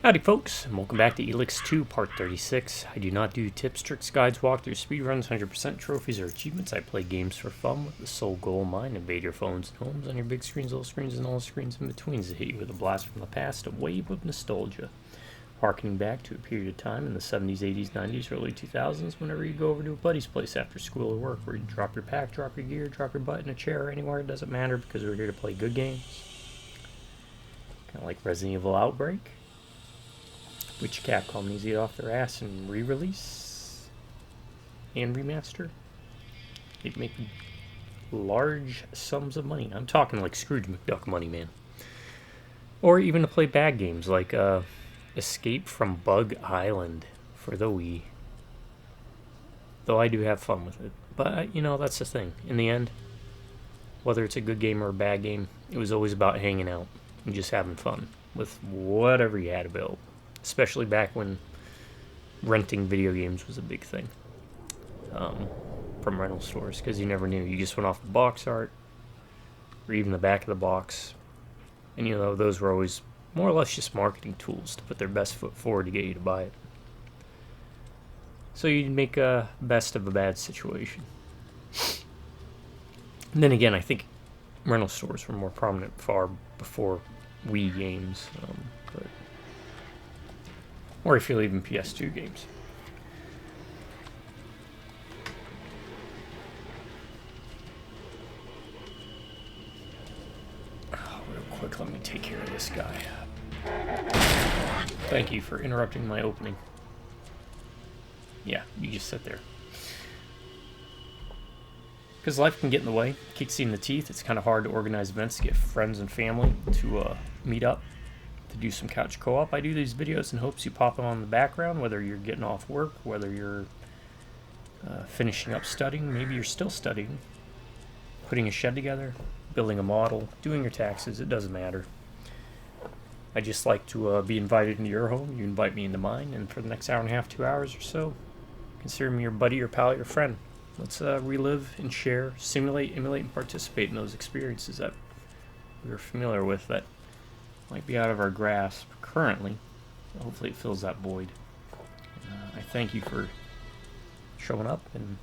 Howdy folks, and welcome back to ELEX 2 Part 36. I do not do tips, tricks, guides, walkthroughs, speedruns, 100% trophies, or achievements. I play games for fun with the sole goal in mind. Invade your phones and homes on your big screens, little screens, and all the screens in between to hit you with a blast from the past, a wave of nostalgia. Harkening back to a period of time in the 70s, 80s, 90s, early 2000s, whenever you go over to a buddy's place after school or work, where you drop your pack, drop your gear, drop your butt in a chair or anywhere, it doesn't matter because we're here to play good games. Kind of like Resident Evil Outbreak, which Capcom needs to get off their ass and re-release and remaster. They'd make large sums of money. I'm talking like Scrooge McDuck money, man. Or even to play bad games like Escape from Bug Island for the Wii. Though I do have fun with it. But, you know, that's the thing. In the end, whether it's a good game or a bad game, it was always about hanging out and just having fun with whatever you had available. Especially back when renting video games was a big thing from rental stores, because you never knew. You just went off the box art or even the back of the box, and you know those were always more or less just marketing tools to put their best foot forward to get you to buy it. So you'd make a best of a bad situation. And then again, I think rental stores were more prominent far before Wii games, but or if you're leaving PS2 games. Oh, real quick, let me take care of this guy. Thank you for interrupting my opening. Yeah, you just sit there. Because life can get in the way, kicks you in the teeth. It's kind of hard to organize events to get friends and family to meet up, to do some couch co-op. I do these videos in hopes you pop them on in the background, whether you're getting off work, whether you're finishing up studying, maybe you're still studying, putting a shed together, building a model, doing your taxes, it doesn't matter. I just like to be invited into your home, you invite me into mine, and for the next hour and a half, 2 hours or so, consider me your buddy, your pal, your friend. Let's relive and share, simulate, emulate, and participate in those experiences that we're familiar with that might be out of our grasp currently. Hopefully it fills that void. I thank you for showing up, and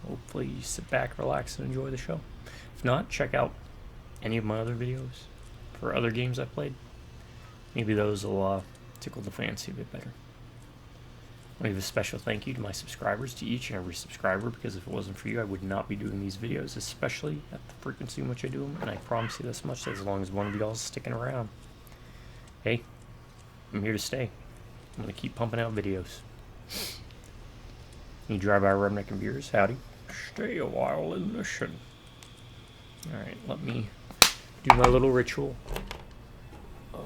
hopefully you sit back, relax, and enjoy the show. If not, check out any of my other videos for other games I've played. Maybe those will tickle the fancy a bit better. I want to give a special thank you to my subscribers, to each and every subscriber, because if it wasn't for you, I would not be doing these videos, especially at the frequency in which I do them, and I promise you this much, that as long as one of you all is sticking around, hey, I'm here to stay. I'm going to keep pumping out videos. You drive by Redneck and Beers, howdy. Stay a while and listen. Alright, let me do my little ritual. Wait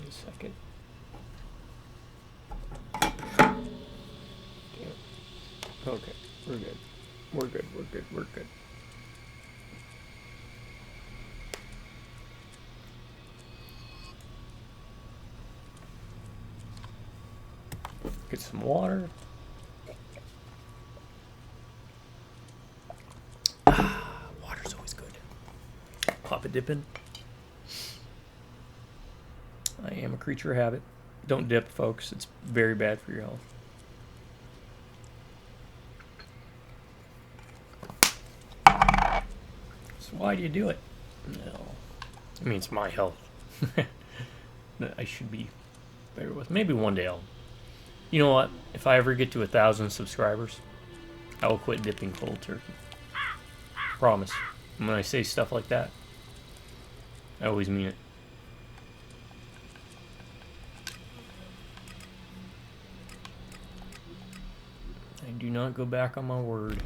a second. Okay, we're good. We're good, we're good, we're good. Get some water. Water's always good. Pop a dip in. I am a creature of habit. Don't dip, folks. It's very bad for your health. So why do you do it? No. I mean, it's my health. I should be better with. Maybe one day I'll... You know what? If I ever get to 1,000 subscribers, I will quit dipping cold turkey. Promise. And when I say stuff like that, I always mean it. I do not go back on my word.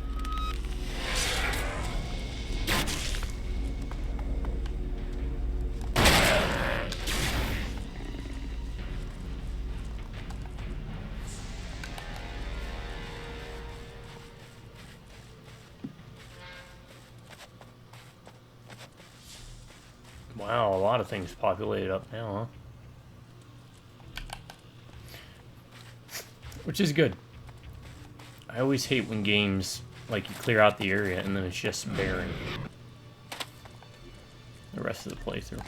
Wow, a lot of things populated up now, huh? Which is good. I always hate when games, like, you clear out the area and then it's just barren the rest of the playthrough.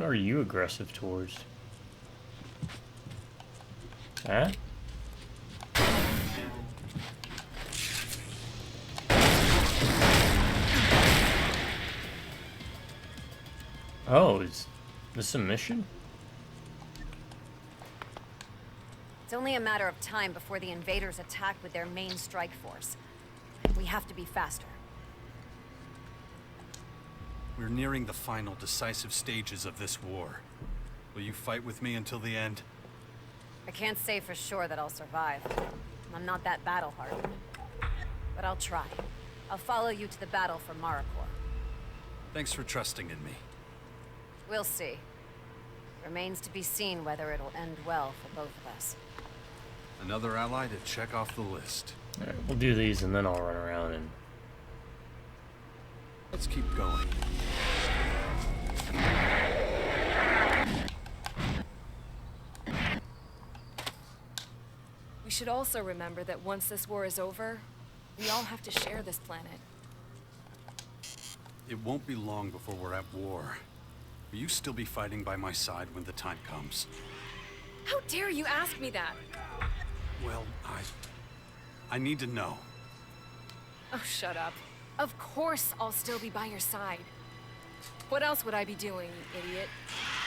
are you aggressive towards? That? Oh, is this a mission? It's only a matter of time before the invaders attack with their main strike force. We have to be faster. We're nearing the final decisive stages of this war. Will you fight with me until the end? I can't say for sure that I'll survive. I'm not that battle-hardened. But I'll try. I'll follow you to the battle for Marikor. Thanks for trusting in me. We'll see. Remains to be seen whether it'll end well for both of us. Another ally to check off the list. Alright, we'll do these and then I'll run around and... Let's keep going. We should also remember that once this war is over, we all have to share this planet. It won't be long before we're at war. Will you still be fighting by my side when the time comes? How dare you ask me that? Well, I need to know. Oh, shut up. Of course I'll still be by your side. What else would I be doing, you idiot?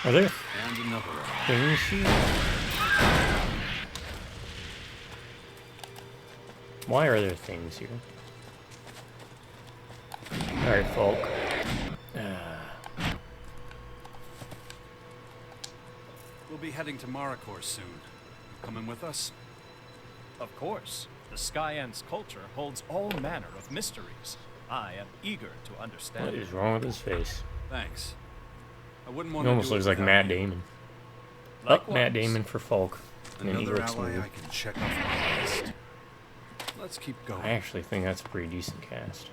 Are there And another ally. things here? Why are there things here? Alright, folk. We'll be heading to Marikor soon. Coming with us? Of course. The Skyant's culture holds all manner of mysteries. I am eager to understand. What is wrong with his face? Thanks. I wouldn't want He to almost do it looks like without Matt you. Damon. Oh, Likewise. Matt Damon for Folk. In an Another ELEX ally movie. I can check off my list. Let's keep going. I actually think that's a pretty decent cast.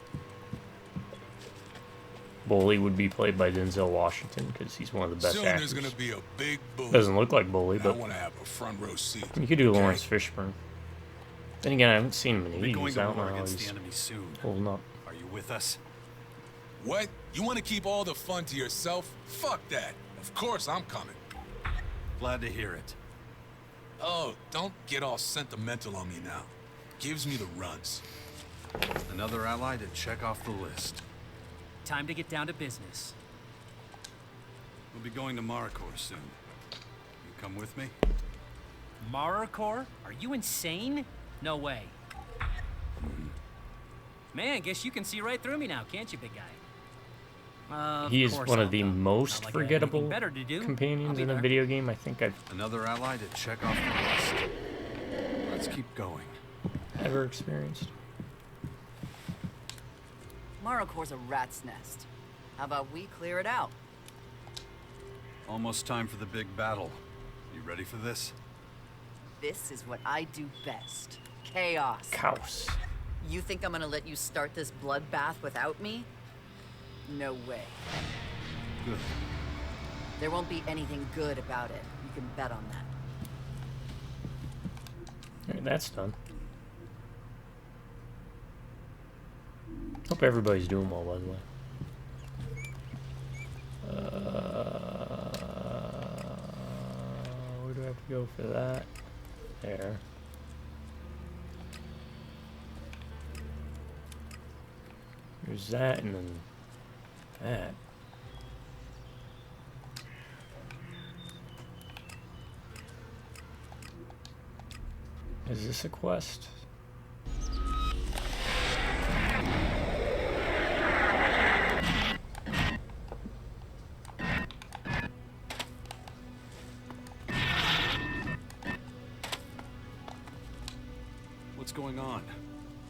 Bully would be played by Denzel Washington because he's one of the best Soon actors. there's gonna be a big boom. Doesn't look like Bully, I but want to have a front row seat. you could do okay? Lawrence Fishburne. Then again, I haven't seen him in We'll be going 80s. I to don't know war how against the he's enemy soon. holding up. Are you with us? What? You want to keep all the fun to yourself? Fuck that. Of course I'm coming. Glad to hear it. Oh, don't get all sentimental on me now. Gives me the runs. Another ally to check off the list. Time to get down to business. We'll be going to Marikor soon. You come with me? Marikor? Are you insane? No way. Man, guess you can see right through me now, can't you, big guy? He is course one I'll of the go. most Not like I have anything forgettable better to do. I'll companions be in a there. video game I think I've Another ally to check off the list. Let's keep going. ever experienced. Marikor's a rat's nest. How about we clear it out? Almost time for the big battle. You ready for this? This is what I do best. Chaos. Chaos. You think I'm gonna let you start this bloodbath without me? No way. Good. There won't be anything good about it. You can bet on that. Alright, that's done. Hope everybody's doing well, by the way. Where do I have to go for that? There. There's that, and then that. Is this a quest? What's going on?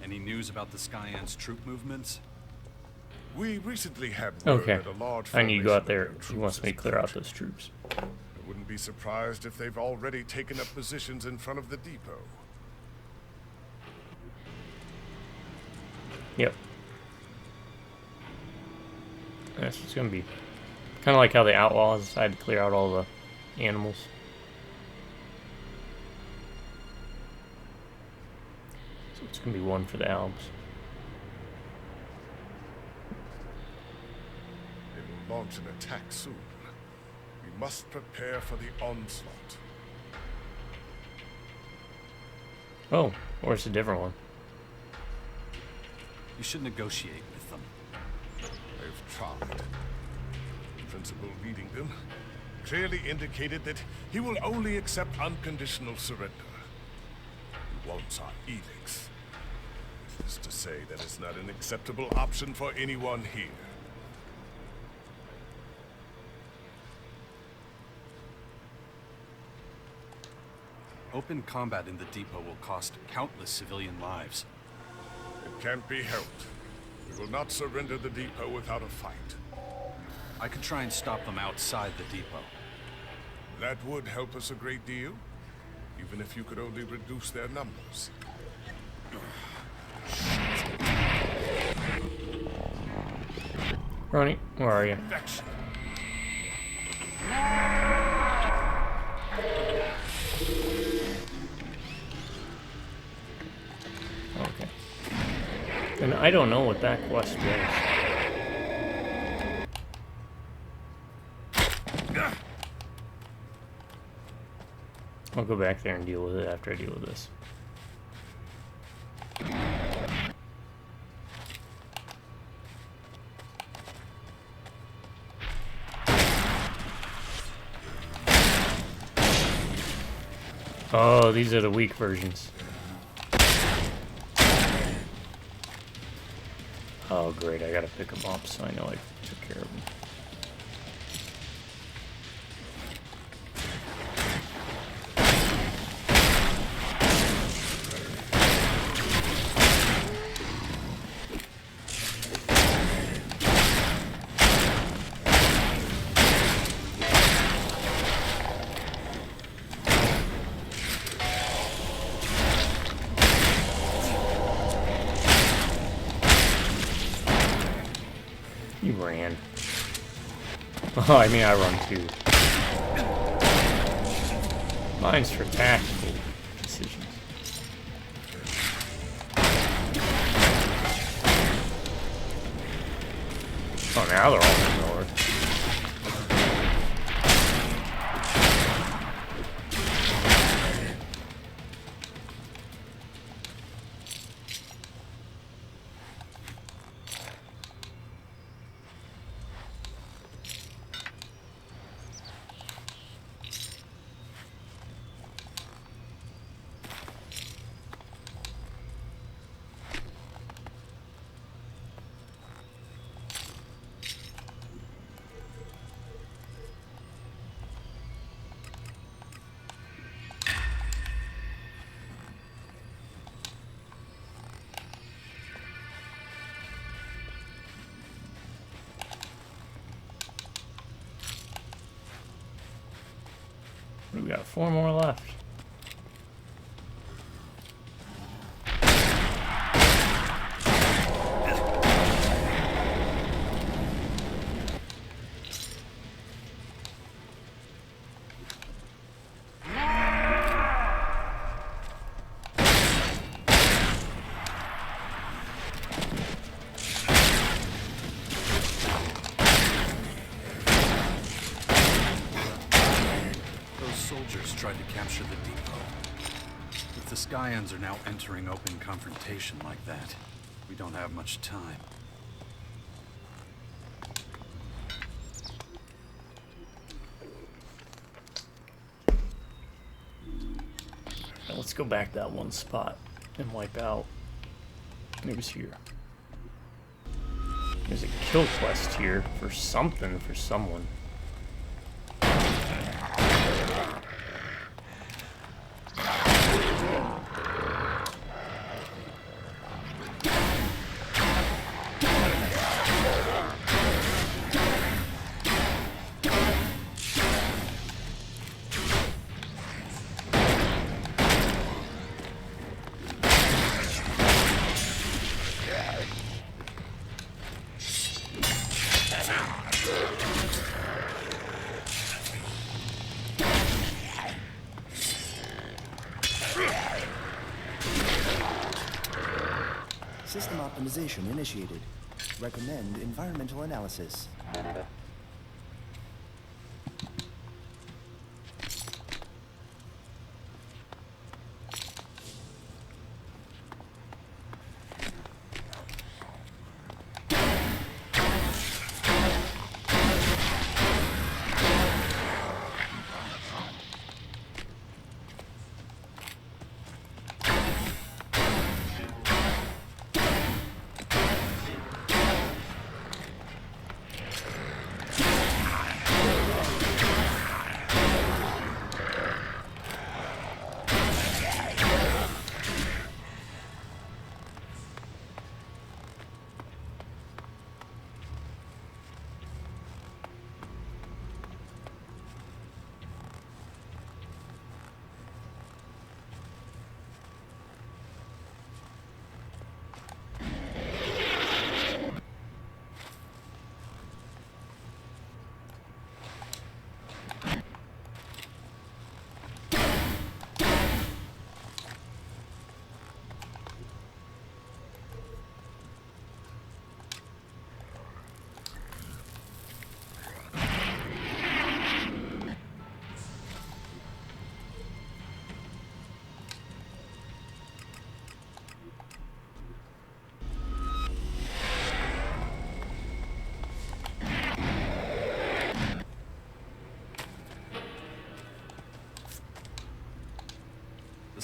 Any news about the Skyant's troop movements? We recently had word Okay. that a large I need to go out there. formation of He their wants me to troops is clear out approaching. those troops. I wouldn't be surprised if they've already taken up positions in front of the depot. Yep. That's what's gonna be. Kind of like how the outlaws decided to clear out all the animals. So it's gonna be one for the Alps. They will launch an attack soon. We must prepare for the onslaught. Oh, or it's a different one. You should negotiate with them. They've tried. The principal leading them clearly indicated that he will only accept unconditional surrender. He wants our ELEX. Which is to say that it's not an acceptable option for anyone here. Open combat in the depot will cost countless civilian lives. It can't be helped. We will not surrender the depot without a fight. I could try and stop them outside the depot. That would help us a great deal, even if you could only reduce their numbers. Ronnie, where are you? Infection. Okay. And I don't know what that quest was. I'll go back there and deal with it after I deal with this. Oh, these are the weak versions. Oh, great. I gotta pick them up, so I know I took care of them. You ran. Oh, I mean, I run too. Mine's for tactical decisions. Oh, now they're all ignored. We got 4 more left. Soldiers tried to capture the depot. If the Skyans are now entering open confrontation like that, we don't have much time. Now let's go back that one spot and wipe out. It was here. There's a kill quest here for something for someone. System optimization initiated. Recommend environmental analysis.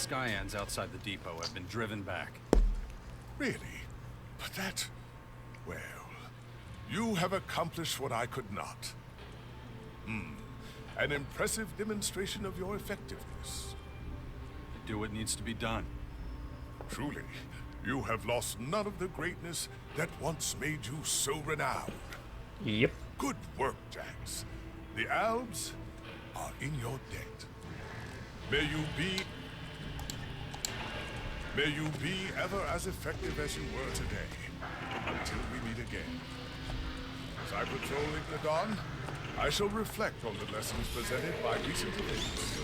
Skyans outside the depot have been driven back. Really? But that... Well, you have accomplished what I could not. An impressive demonstration of your effectiveness. Do what needs to be done. Truly, you have lost none of the greatness that once made you so renowned. Yep. Good work, Jax. The Albs are in your debt. May you be ever as effective as you were today, until we meet again. As I patrol Igladon, I shall reflect on the lessons presented by recent events.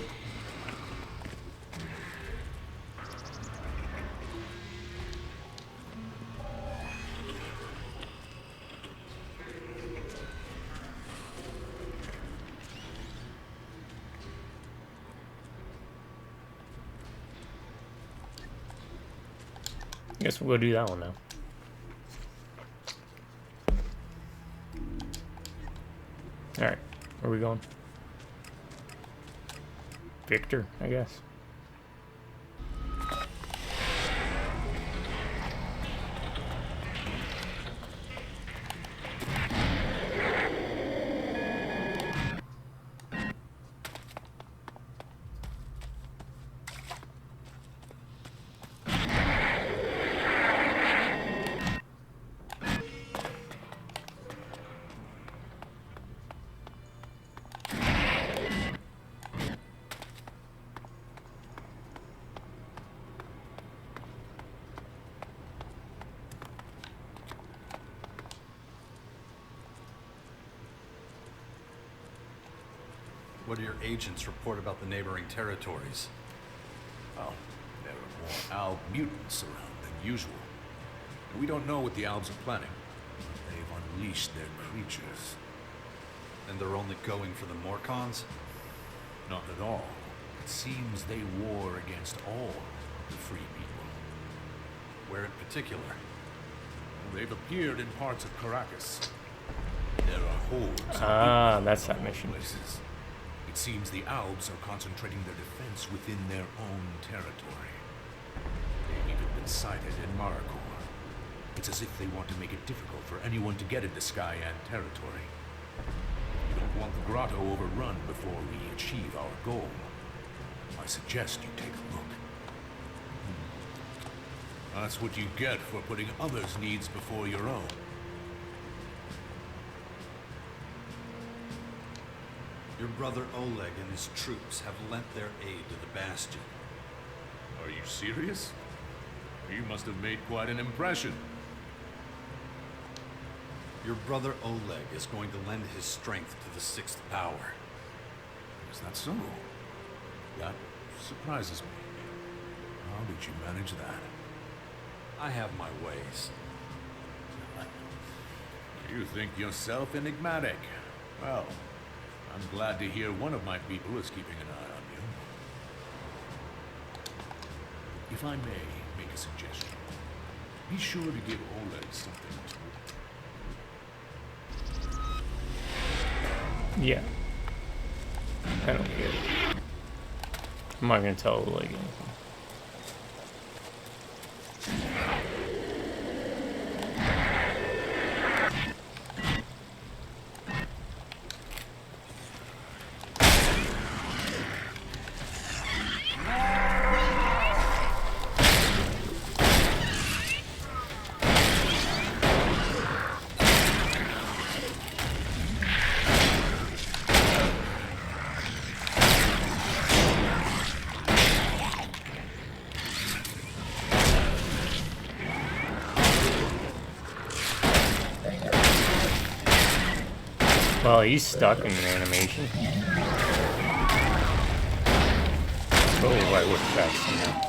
Guess we'll go do that one now. Alright, where are we going? Victor, I guess. What do your agents report about the neighboring territories? Well, there are more Alb mutants around than usual. We don't know what the Albs are planning. They've unleashed their creatures. And they're only going for the Morcons? Not at all. It seems they war against all the free people. Where in particular? Well, they've appeared in parts of Caracas. There are hordes of Ah, mutants that's in that all mission. places. It seems the Albs are concentrating their defense within their own territory. They've even been sighted in Maricor. It's as if they want to make it difficult for anyone to get into Skyan territory. We don't want the grotto overrun before we achieve our goal. I suggest you take a look. That's what you get for putting others' needs before your own. Your brother Oleg and his troops have lent their aid to the Bastion. Are you serious? You must have made quite an impression. Your brother Oleg is going to lend his strength to the Sixth Power. Is that so? That surprises me. How did you manage that? I have my ways. You think yourself enigmatic. Well, I'm glad to hear one of my people is keeping an eye on you. If I may make a suggestion, be sure to give Oleg something to... Yeah. I don't get it. I'm not gonna tell Oleg anything. Well, he's stuck in an animation. Oh, I would have seen that.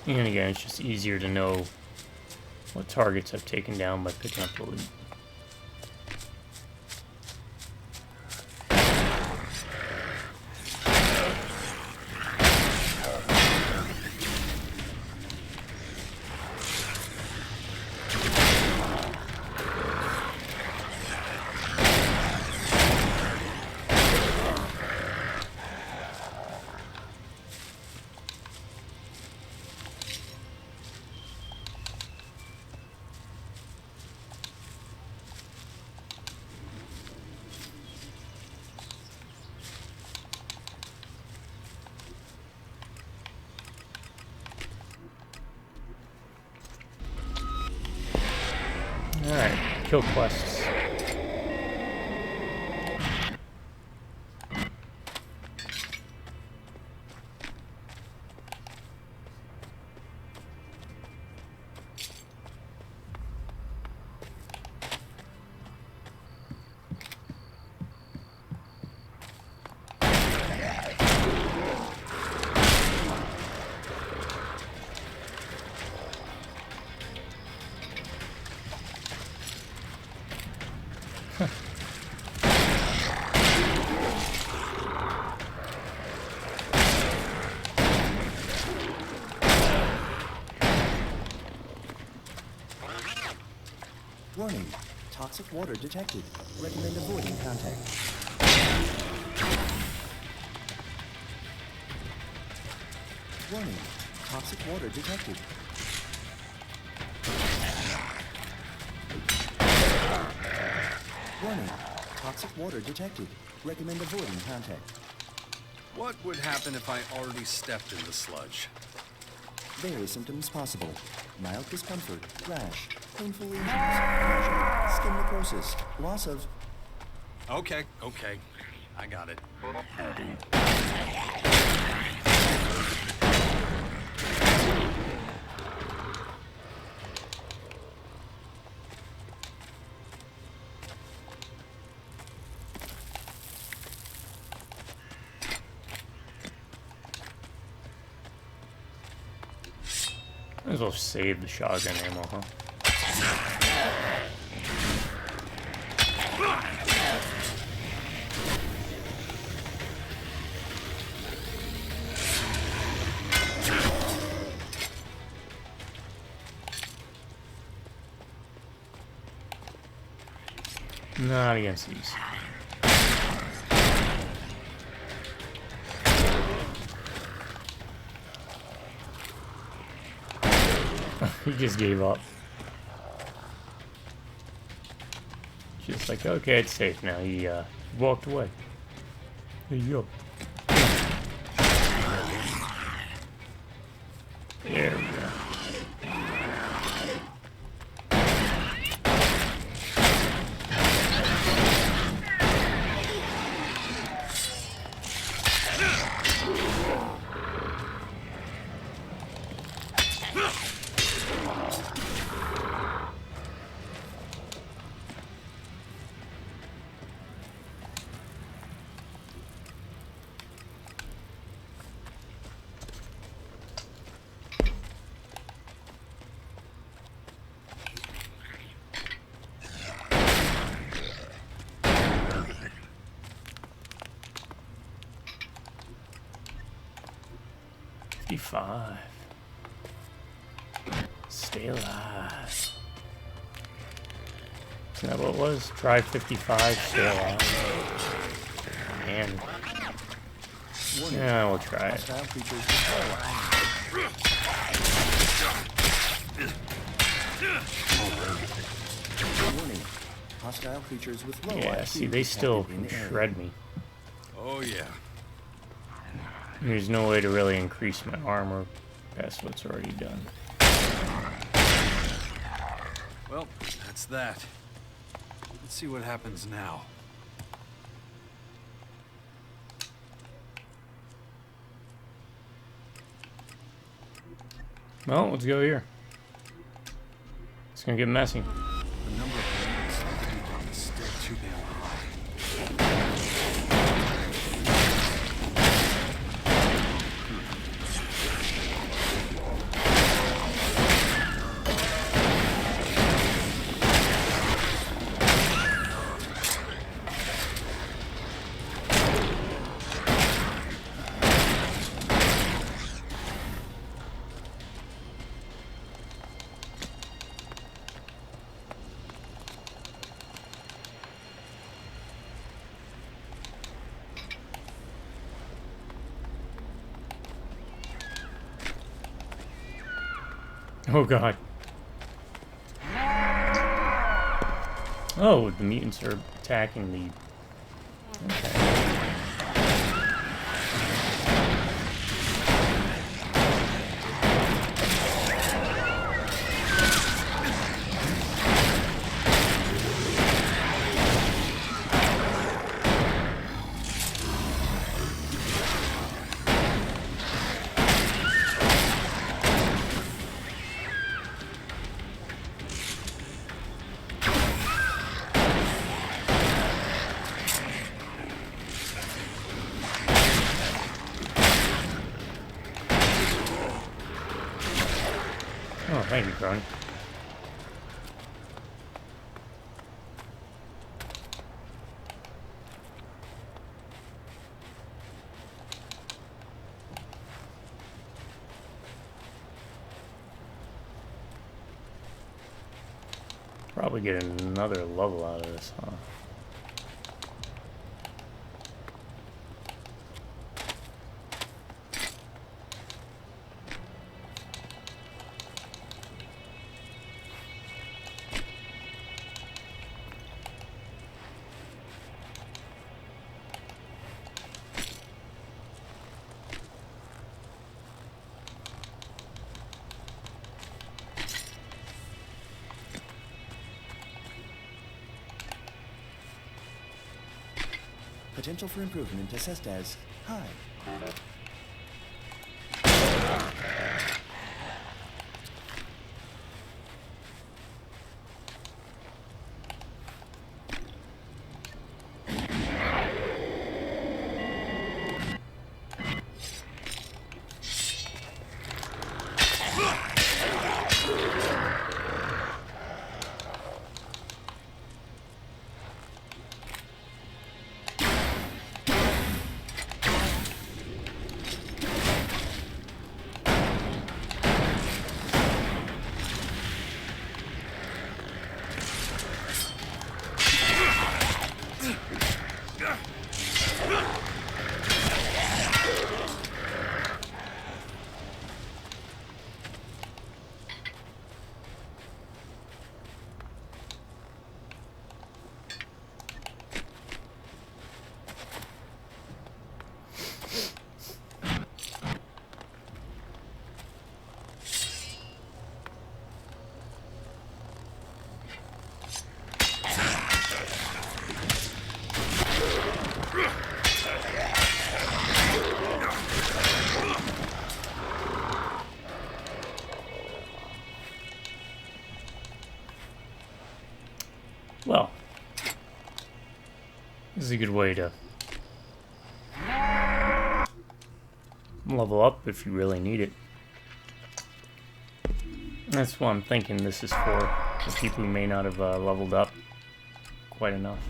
And again, it's just easier to know What targets I've taken down by picking up the loot? Alright, kill quests. Warning. Toxic water detected. Recommend avoiding contact. Warning. Toxic water detected. Warning. Toxic water detected. Recommend avoiding contact. What would happen if I already stepped in the sludge? Various symptoms possible. Mild discomfort, rash, painful lesions, pressure, skin necrosis, loss of... Okay. I got it. Might as well save the shotgun ammo, huh? Not against these. He just gave up. Just like, okay, it's safe now. He walked away. There you go. There we go. Five. Stay alive. Isn't that what it was? Try 55, stay alive. And yeah, we'll try it. Warning. Hostile creatures with low Yeah, IQ see, they still detected in shred area. me. Oh yeah. There's no way to really increase my armor past what's already done. Well, that's that. Let's see what happens now. Well, let's go here. It's gonna get messy. The number of units is still too damn high. Oh god. Oh, the mutants are attacking the... Okay. Oh, thank you, Crony. Probably get another level out of this, huh? Potential for improvement assessed as high. Well, this is a good way to level up if you really need it. That's what I'm thinking this is for people who may not have leveled up quite enough.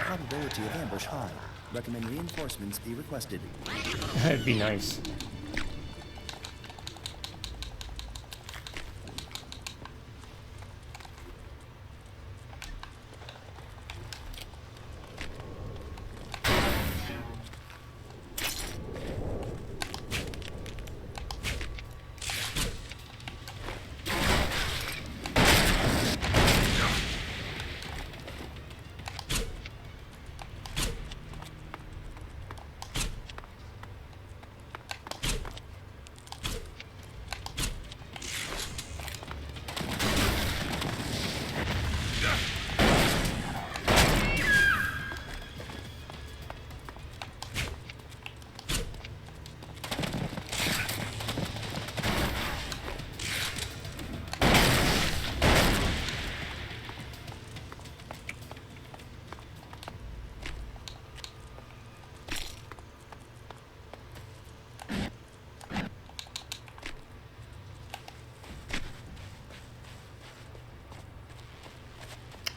Probability of ambush high. Recommend reinforcements be requested. That'd be nice.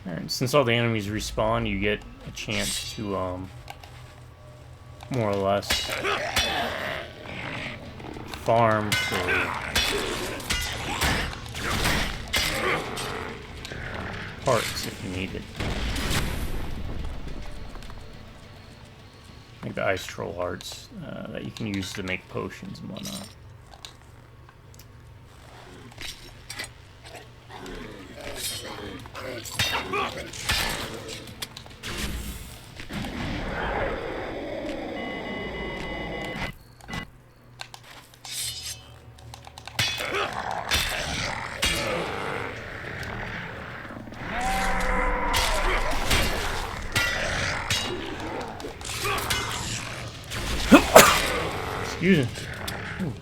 And since all the enemies respawn, you get a chance to, more or less farm for parts if you need it. Like the ice troll hearts that you can use to make potions and whatnot. Excuse me. Ooh.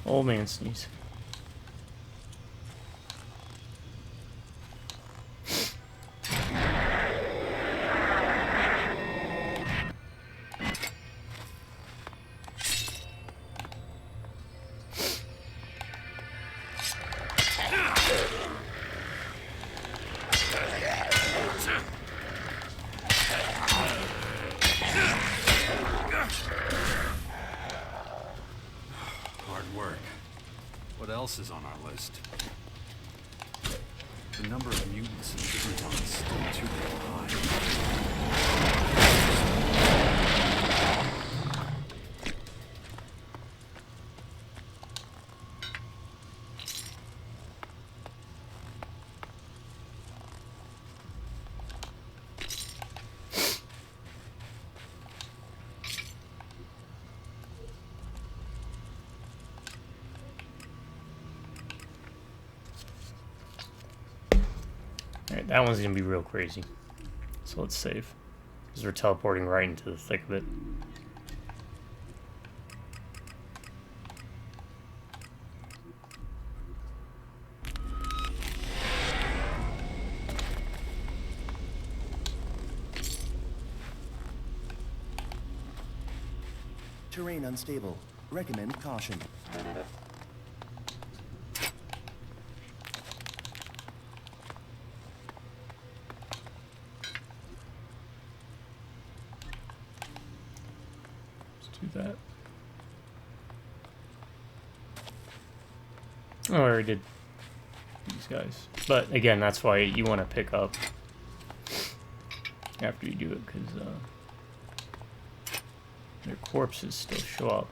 Old man sneeze. What else is on our list? The number of mutants in Krypton is still too high. Alright, that one's gonna be real crazy. So let's save. Because we're teleporting right into the thick of it. Terrain unstable. Recommend caution. That. Oh, I already did these guys. But again, that's why you want to pick up after you do it, because their corpses still show up.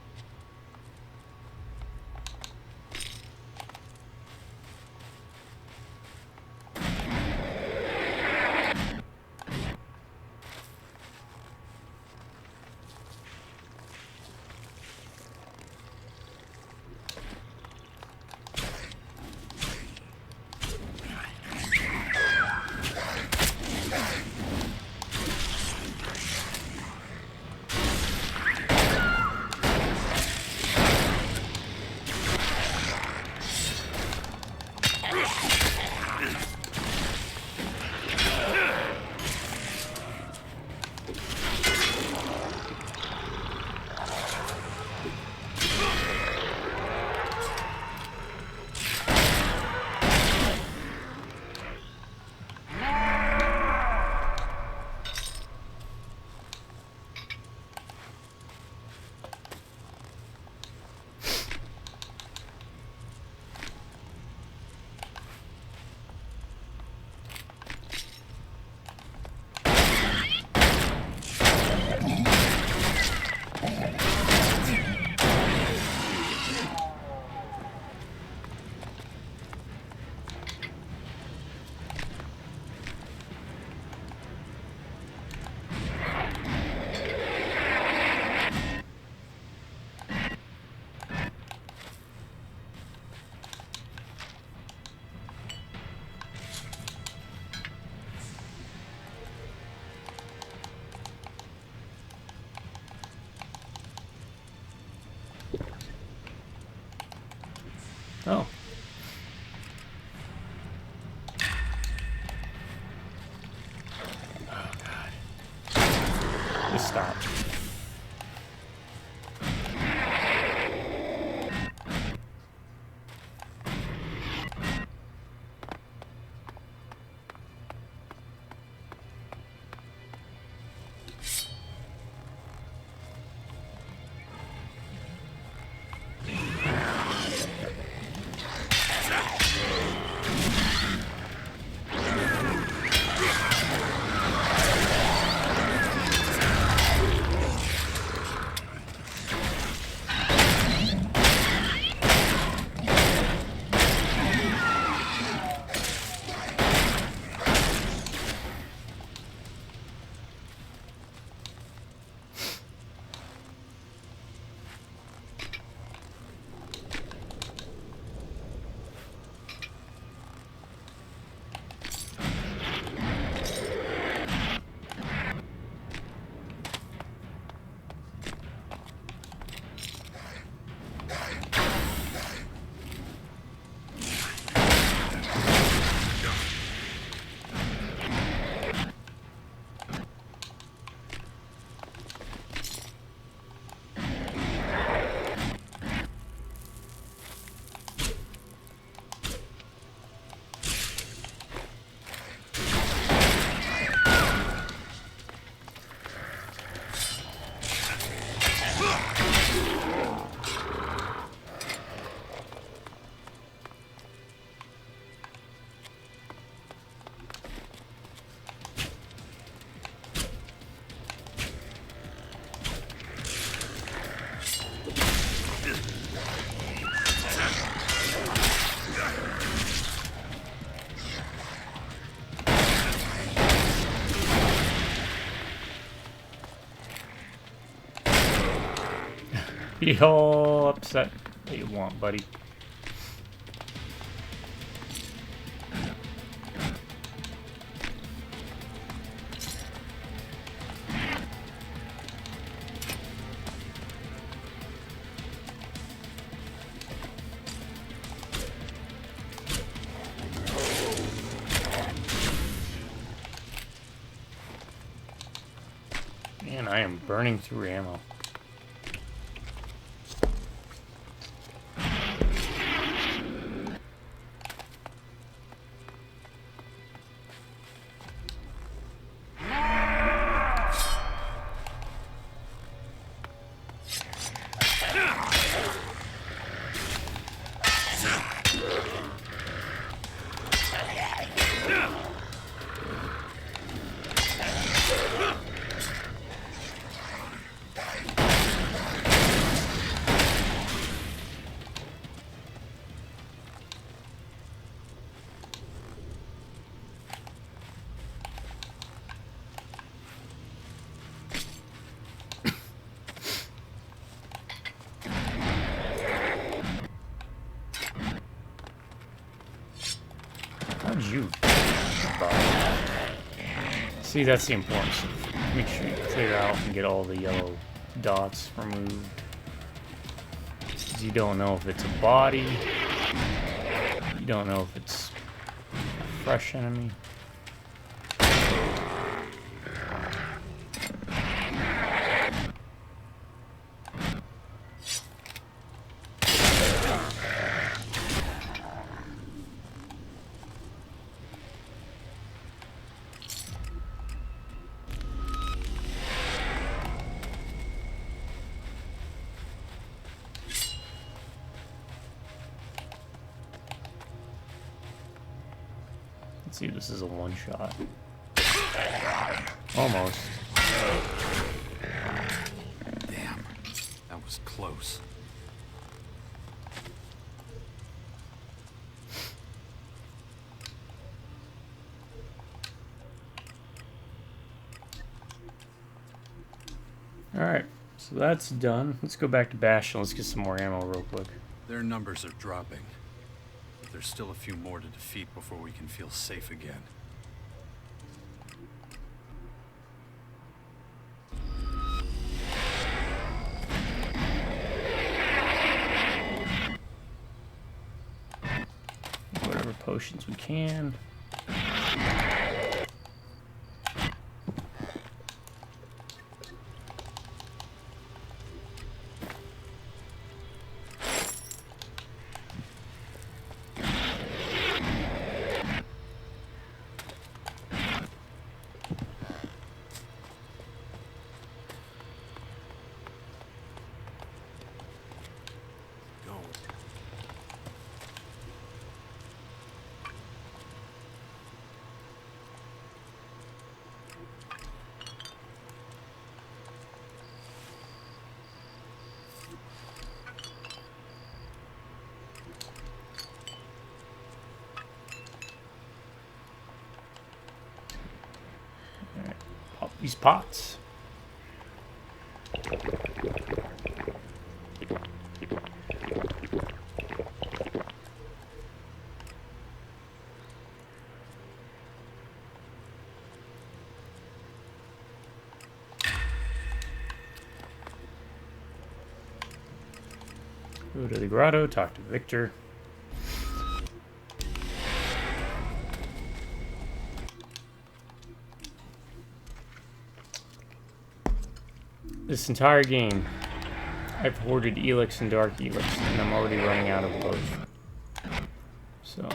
Oh. Oh, God. Just stop. be all upset that you want, buddy. Man, I am burning through ammo. How'd you? See, that's the importance. Make sure you clear out and get all the yellow dots removed. 'Cause you don't know if it's a body. You don't know if it's a fresh enemy. Let's see if this is a one-shot. Almost. Damn, that was close. Alright, so that's done. Let's go back to Bastion. Let's get some more ammo real quick. Their numbers are dropping. But there's still a few more to defeat before we can feel safe again. Whatever potions we can. Pop these pots. Go to the grotto, talk to Victor. This entire game, I've hoarded ELEX and Dark ELEX, and I'm already running out of both. So.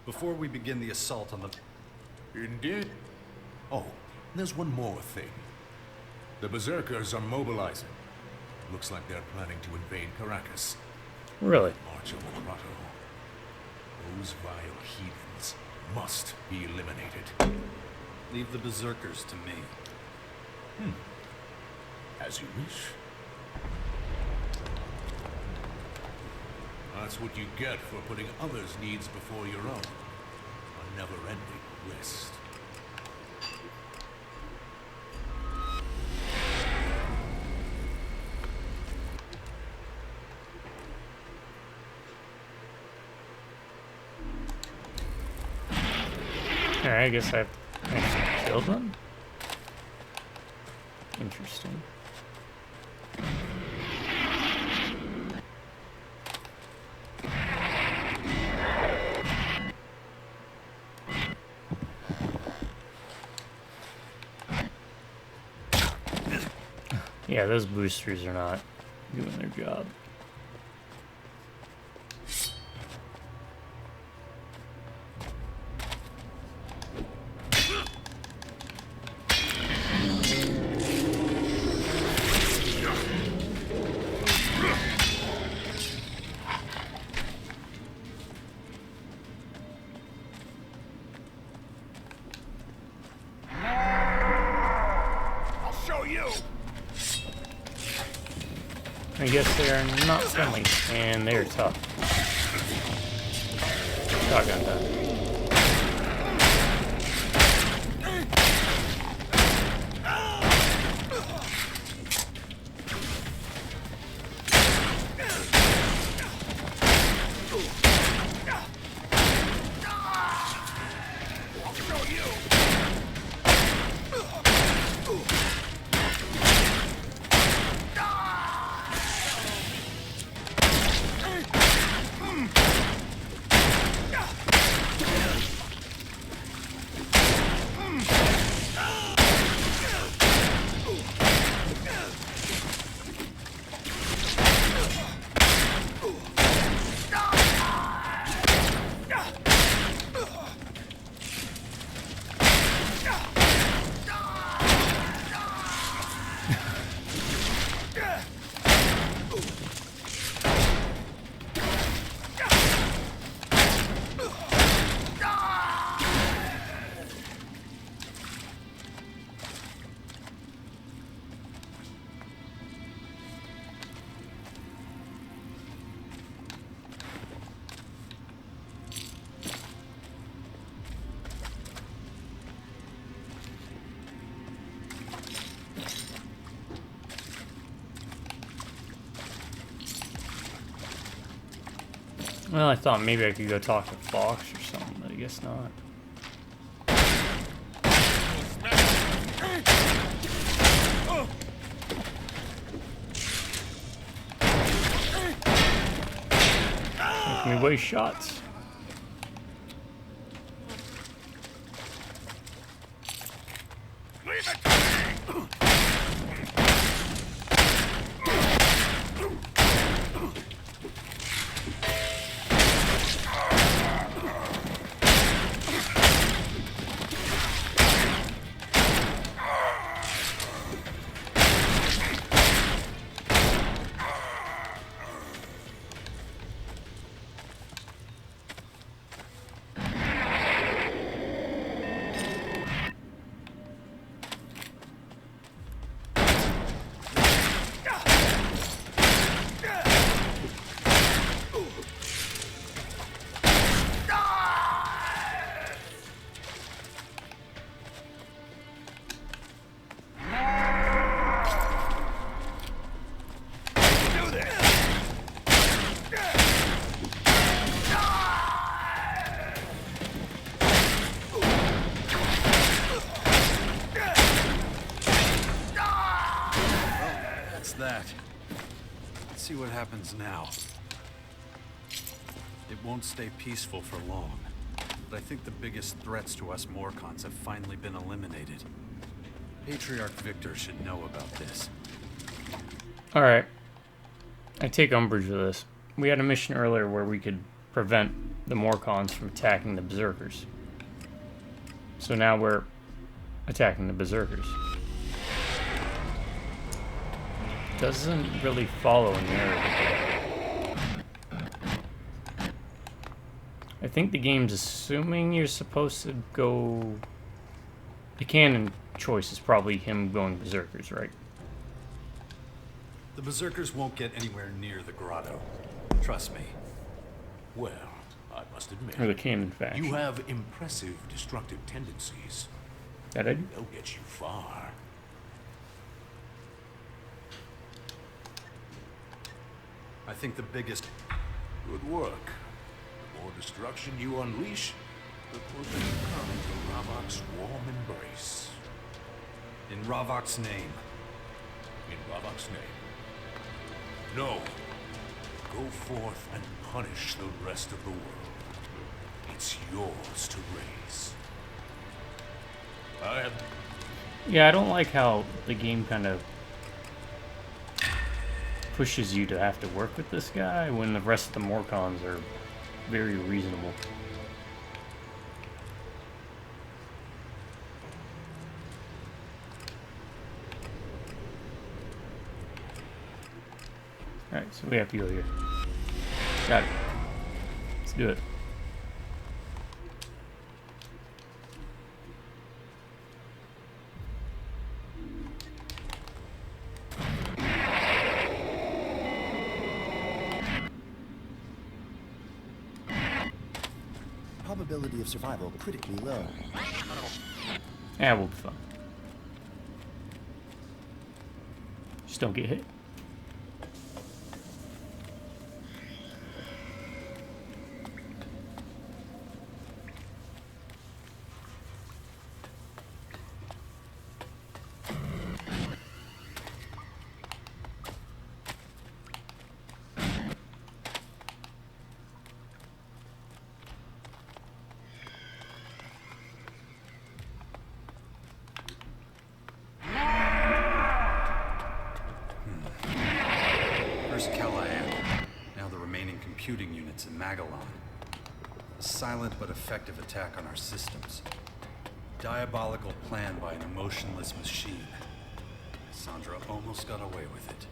Before we begin the assault on the... Indeed. Oh, there's one more thing. The Berserkers are mobilizing. Looks like they're planning to invade Caracas. Really? March over the grotto. Those vile heathens must be eliminated. Leave the Berserkers to me. As you wish. That's what you get for putting others' needs before your own. A never-ending list. Alright, I guess I have to actually kill them? Interesting. Yeah, those boosters are not doing their job. I guess they are not friendly, and they are tough. Shotgun time. Well, I thought maybe I could go talk to Fox or something, but I guess not. Make me waste shots. That. Let's see what happens now. It won't stay peaceful for long, but I think the biggest threats to us Morcons have finally been eliminated. Patriarch Victor should know about this. Alright. I take umbrage with this. We had a mission earlier where we could prevent the Morcons from attacking the Berserkers. So now we're attacking the Berserkers. Doesn't really follow a narrative. I think the game's assuming you're supposed to go... The canon choice is probably him going Berserkers, right? The Berserkers won't get anywhere near the grotto. Trust me. Well, I must admit, Or the canon faction. you have impressive destructive tendencies. That I do? They'll get you far. I think the biggest... Good work. The more destruction you unleash, before they come to Ravok's warm embrace. In Ravok's name. In Ravok's name. No. Go forth and punish the rest of the world. It's yours to raise. I have... Yeah, I don't like how the game kind of pushes you to have to work with this guy when the rest of the Morcons are very reasonable. Alright, so we have to go here. Got it. Let's do it. Probability of survival critically low. Yeah, we'll be fine. Just don't get hit. Computing units in Magellan. A silent but effective attack on our systems. Diabolical plan by an emotionless machine. Sandra almost got away with it.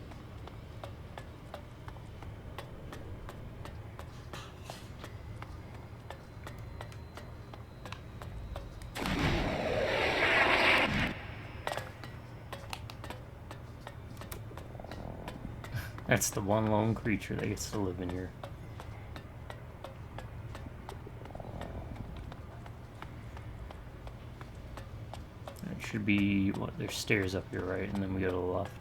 That's the one lone creature that gets to live in here. It should be, what, there's stairs up here, right? And then we go to the left.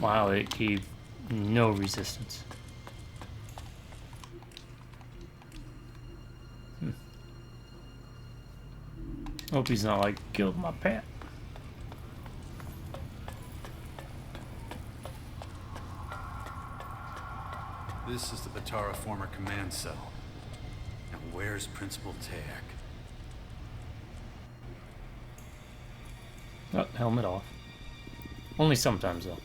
Wow, it gave no resistance. Hope he's not like, killed my pet. This is the Batara former command cell. Now where's Principal Tayak? Oh, helmet off. Only sometimes, though.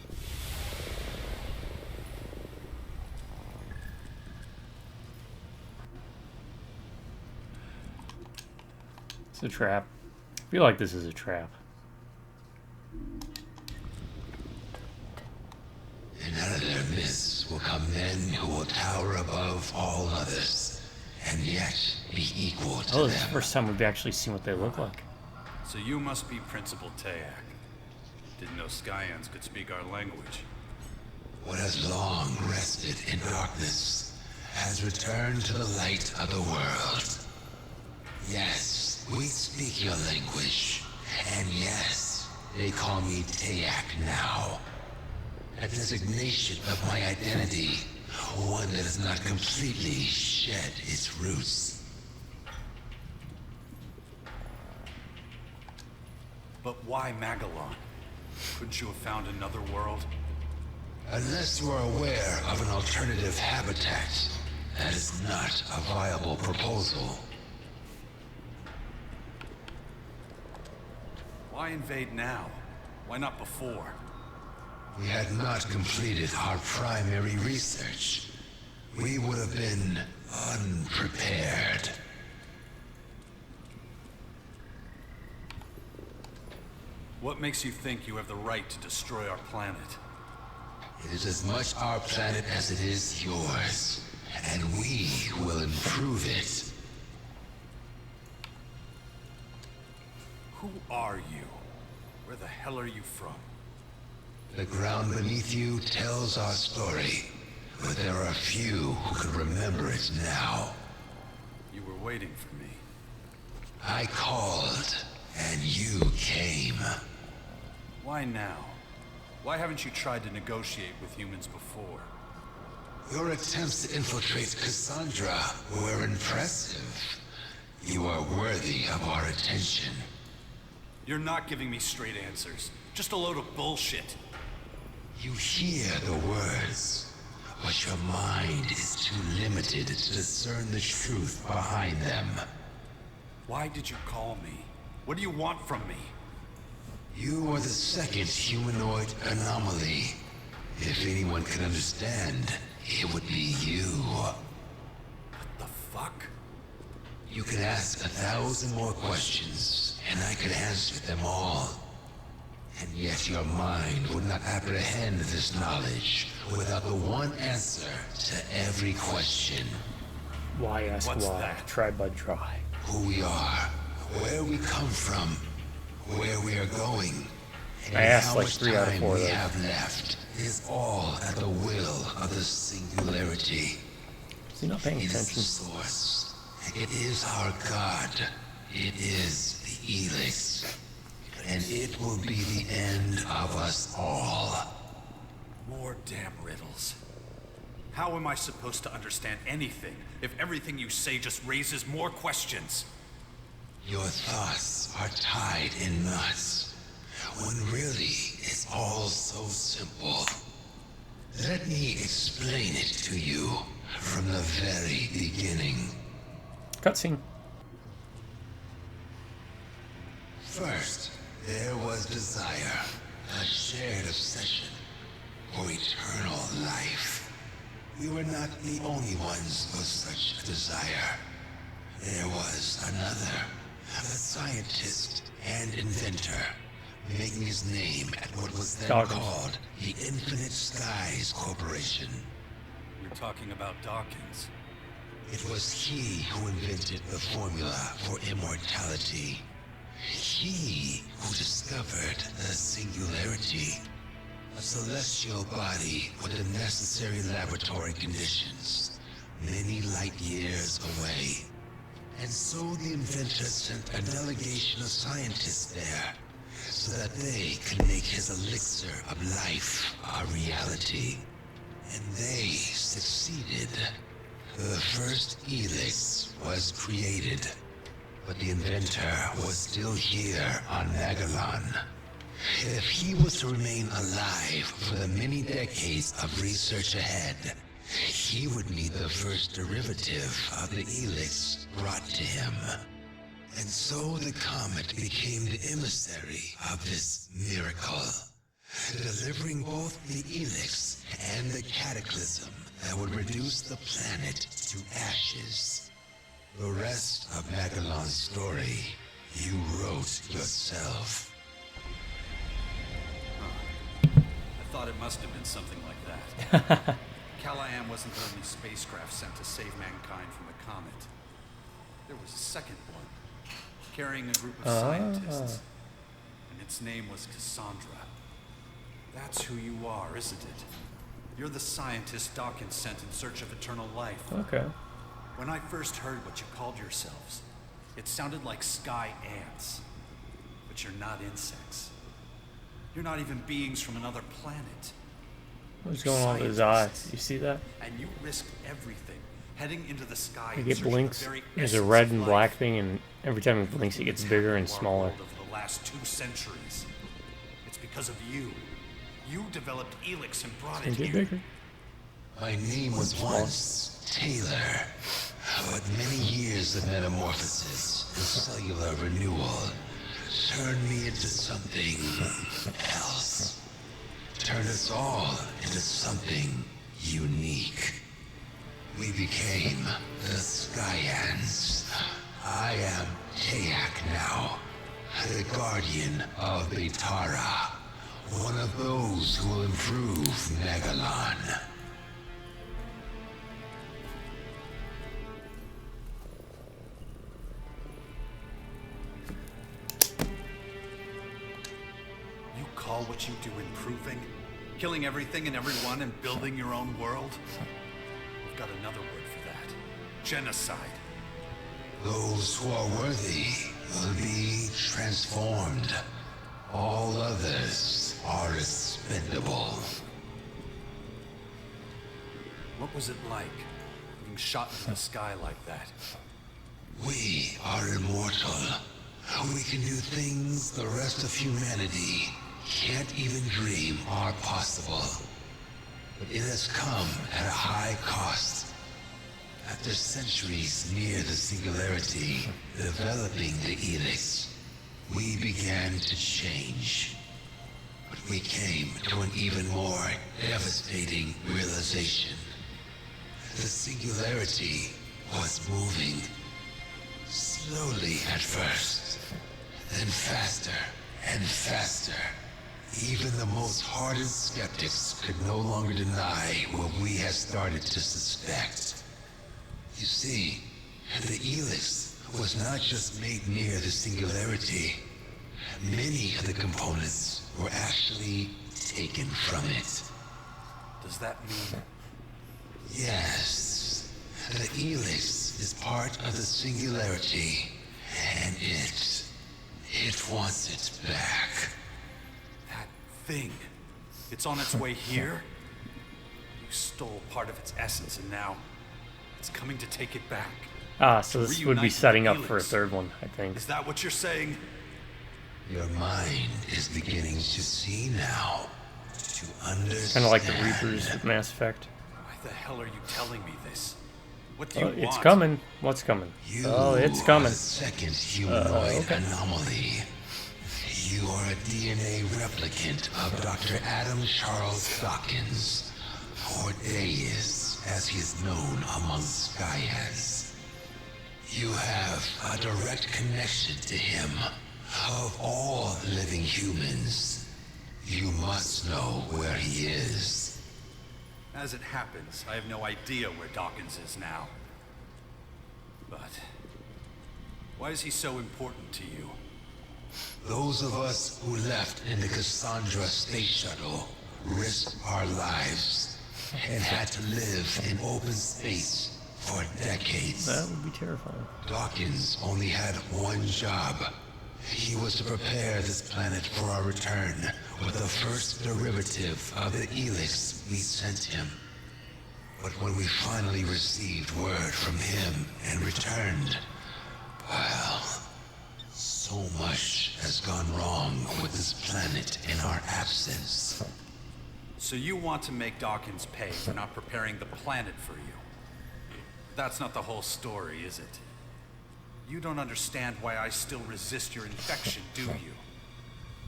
It's a trap. I feel like this is a trap. And out of their midst will come men who will tower above all others, and yet be equal to Oh, them. this is the first time we've actually seen what they look like. So you must be Principal Tayak. Didn't know Skyans could speak our language. What has long rested in darkness has returned to the light of the world. Yes, we speak your language. And yes, they call me Tayak now. A designation of my identity, one that has not completely shed its roots. But why Magellan? Couldn't you have found another world? Unless you are aware of an alternative habitat, that is not a viable proposal. Why invade now? Why not before? We had not completed our primary research. We would have been unprepared. What makes you think you have the right to destroy our planet? It is as much our planet as it is yours, and we will improve it. are you? Where the hell are you from? The ground beneath you tells our story, but there are few who could remember it now. You were waiting for me. I called, and you came. Why now? Why haven't you tried to negotiate with humans before? Your attempts to infiltrate Cassandra were impressive. You are worthy of our attention. You're not giving me straight answers. Just a load of bullshit. You hear the words, but your mind is too limited to discern the truth behind them. Why did you call me? What do you want from me? You are the second humanoid anomaly. If anyone can understand, it would be you. What the fuck? You can ask 1,000 more questions, and I could answer them all. And yet your mind would not apprehend this knowledge without the one answer to every question. Why ask What's why? that? Try by try. Who we are, where we come from, where we are going, and I asked how like much 3 out of time 4 of we those. have left is all at the will of the singularity. Is he not paying It is attention? the source. It is our God. It is the ELEX. And it will be the end of us all. More damn riddles. How am I supposed to understand anything if everything you say just raises more questions? Your thoughts are tied in knots, when really it's all so simple. Let me explain it to you from the very beginning. Cutscene. First, there was desire, a shared obsession for eternal life. We were not the only ones with such a desire. There was another, a scientist and inventor, making his name at what was then Dawkins. called the Infinite Skies Corporation. You're talking about Dawkins. It was he who invented the formula for immortality. He who discovered the singularity, a celestial body with the necessary laboratory conditions, many light years away. And so the inventor sent a delegation of scientists there, so that they could make his elixir of life a reality. And they succeeded. The first ELEX was created, but the inventor was still here on Magellan. If he was to remain alive for the many decades of research ahead, he would need the first derivative of the ELEX brought to him. And so the comet became the emissary of this miracle, delivering both the ELEX and the cataclysm that would reduce the planet to ashes. The rest of Magellan's story, you wrote yourself. I thought it must have been something like that. Callahan wasn't the only spacecraft sent to save mankind from the comet. There was a second one, carrying a group of scientists. And its name was Cassandra. That's who you are, isn't it? You're the scientist Dawkins sent in search of eternal life. Okay. When I first heard what you called yourselves, it sounded like sky ants. But you're not insects. You're not even beings from another planet. What's going on with his eyes? You see that? And you risked everything, heading into the sky. You in get search of blinks. the very There's a essence red of and life. black thing, and every time he blinks, it gets bigger and smaller. Over the last 2 centuries. It's because of you. You developed ELEX and brought it It's gonna here. get bigger. My name was once Taylor, but many years of metamorphosis and cellular renewal turned me into something else. Turned us all into something unique. We became the Skyans. I am Kayak now, the guardian of Betara, one of those who will improve Magellan. what you do improving? Killing everything and everyone and building your own world? We've got another word for that. Genocide. Those who are worthy will be transformed. All others are expendable. What was it like, being shot into the sky like that? We are immortal. We can do things the rest of humanity can't even dream are possible. But it has come at a high cost. After centuries near the singularity, developing the ELEX, we began to change. But we came to an even more devastating realization. The singularity was moving. Slowly at first, then faster and faster. Even the most hardened skeptics could no longer deny what we had started to suspect. You see, the ELEX was not just made near the singularity. Many of the components were actually taken from it. Does that mean? Yes. The ELEX is part of the singularity, and it wants it back. That thing. It's on its way here? You stole part of its essence and now it's coming to take it back. Ah, so this would be setting up for a third one, I think. Is that what you're saying? Your mind is beginning to see now. To understand. Kind of like the Reapers with Mass Effect. Why the hell are you telling me this? What do you want? It's coming. What's coming? Oh, it's coming. Are the second humanoid anomaly. You are a DNA replicant of Dr. Adam Charles Dawkins, or Deus, as he is known among Skyheads. You have a direct connection to him. Of all living humans, you must know where he is. As it happens, I have no idea where Dawkins is now. But why is he so important to you? Those of us who left in the Cassandra space shuttle risked our lives and had to live in open space for decades. That would be terrifying. Dawkins only had one job. He was to prepare this planet for our return with the first derivative of the ELEX we sent him. But when we finally received word from him and returned, well, so much has gone wrong with this planet in our absence. So you want to make Dawkins pay for not preparing the planet for you? That's not the whole story, is it? You don't understand why I still resist your infection, do you?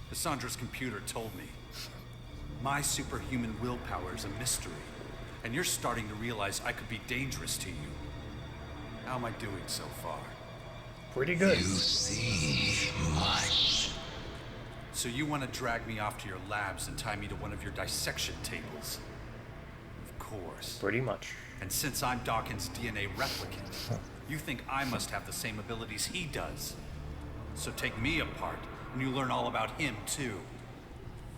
Cassandra's computer told me. My superhuman willpower is a mystery, and you're starting to realize I could be dangerous to you. How am I doing so far? Pretty good. You see much. So you want to drag me off to your labs and tie me to one of your dissection tables? Of course. Pretty much. And since I'm Dawkins' DNA replicant, you think I must have the same abilities he does. So take me apart, and you learn all about him, too.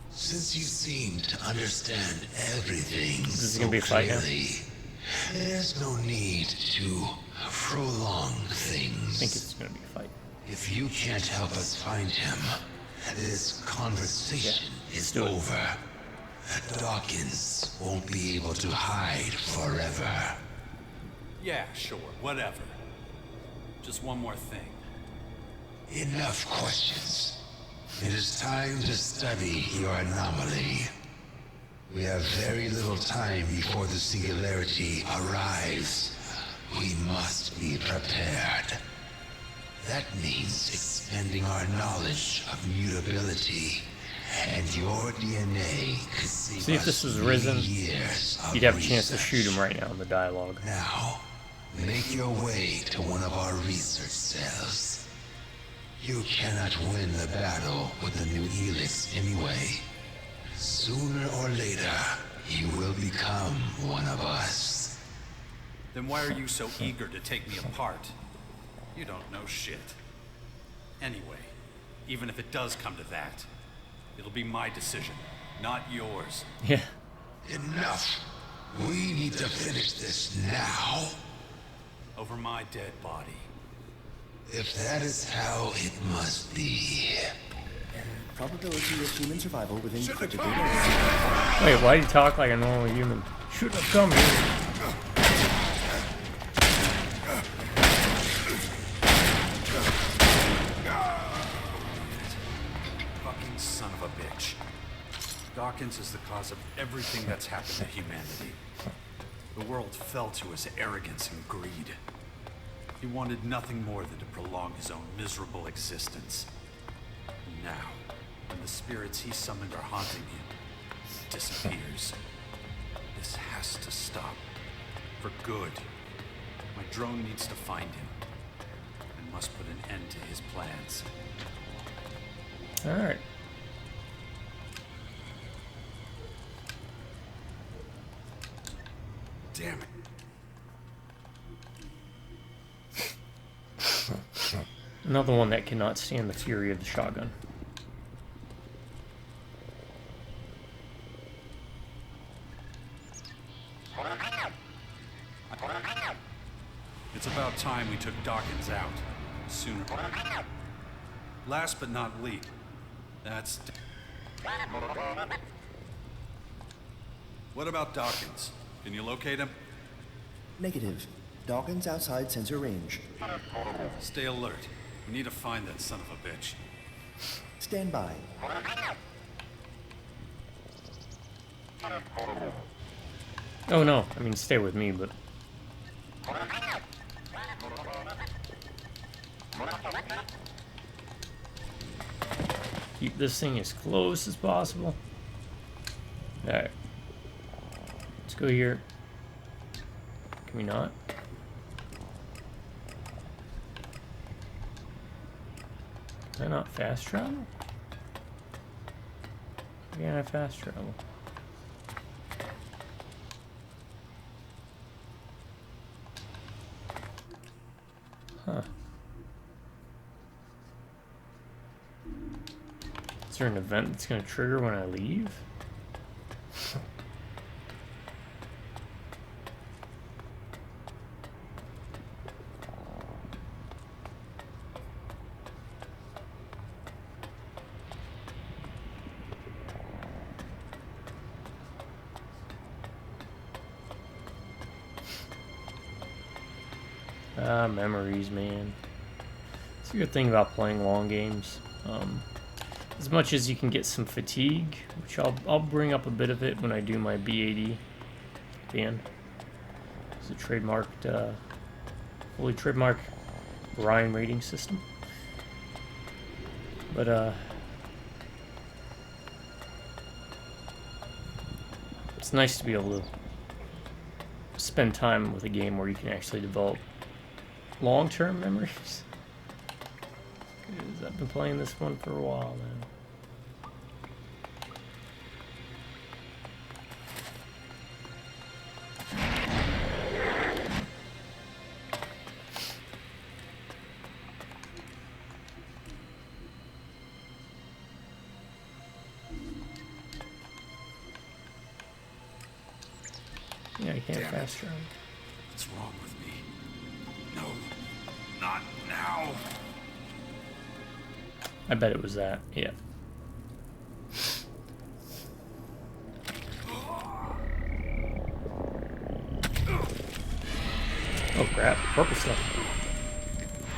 Since you seem to understand everything This is so gonna be a fight now. clearly, there's no need to prolong things. I think it's going to be a fight. If you can't help us find him, this conversation is over. Dawkins won't be able to hide forever. Yeah, sure, whatever. Just one more thing. Enough questions. It is time to study your anomaly. We have very little time before the singularity arrives. We must be prepared. That means expending our knowledge of mutability, and your DNA could save See, if this was Risen, you'd have a chance to shoot him right now in the dialogue. Now, make your way to one of our research cells. You cannot win the battle with the new ELEX anyway. Sooner or later, you will become one of us. Then why are you so eager to take me apart? You don't know shit. Anyway, even if it does come to that, It'll be my decision, not yours. Yeah. Enough. We need to finish this now. Over my dead body. If that is how it must be. Probability of human survival within critical range. Wait, why do you talk like a normal human? Shouldn't have come here. Fucking son of a bitch. Dawkins is the cause of everything that's happened to humanity. The world fell to his arrogance and greed. He wanted nothing more than to prolong his own miserable existence. And now, when the spirits he summoned are haunting him, he disappears. This has to stop. For good. My drone needs to find him. And must put an end to his plans. Alright. Damn it. Another one that cannot stand the fury of the shotgun. It's about time we took Dawkins out. Sooner. Last but not least, that's... What about Dawkins? Can you locate him? Negative. Dawkins outside sensor range. Stay alert. We need to find that son of a bitch. Stand by. Oh no, I mean stay with me, but... Keep this thing as close as possible. Alright. Let's go here. Can we not? Can I not fast travel? Yeah, I fast travel. Huh. Is there an event that's going to trigger when I leave? Memories, man. It's a good thing about playing long games. As much as you can get some fatigue, which I'll bring up a bit of it when I do my BAD ban. It's a trademarked, fully trademarked Ryan rating system. But it's nice to be able to spend time with a game where you can actually develop long-term memories. Because I've been playing this one for a while now. Yeah, you can't fast travel. What's wrong with me? No, not now. I bet it was that. Yeah. Oh crap! Purple stuff.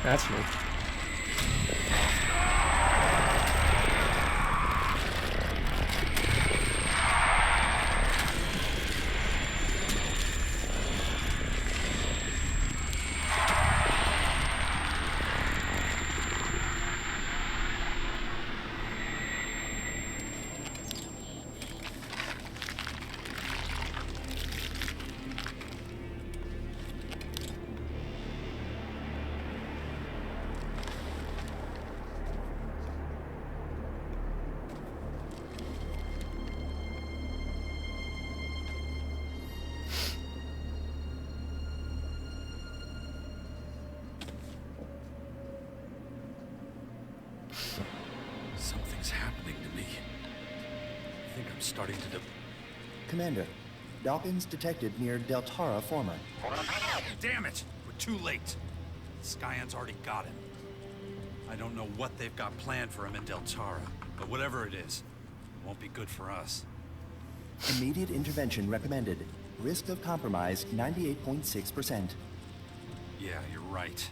That's me. starting to Commander, Dawkins detected near Deltara Former. Damn it! We're too late. Skyant's already got him. I don't know what they've got planned for him in Deltara, but whatever it is, it won't be good for us. Immediate intervention recommended. Risk of compromise 98.6%. Yeah, you're right.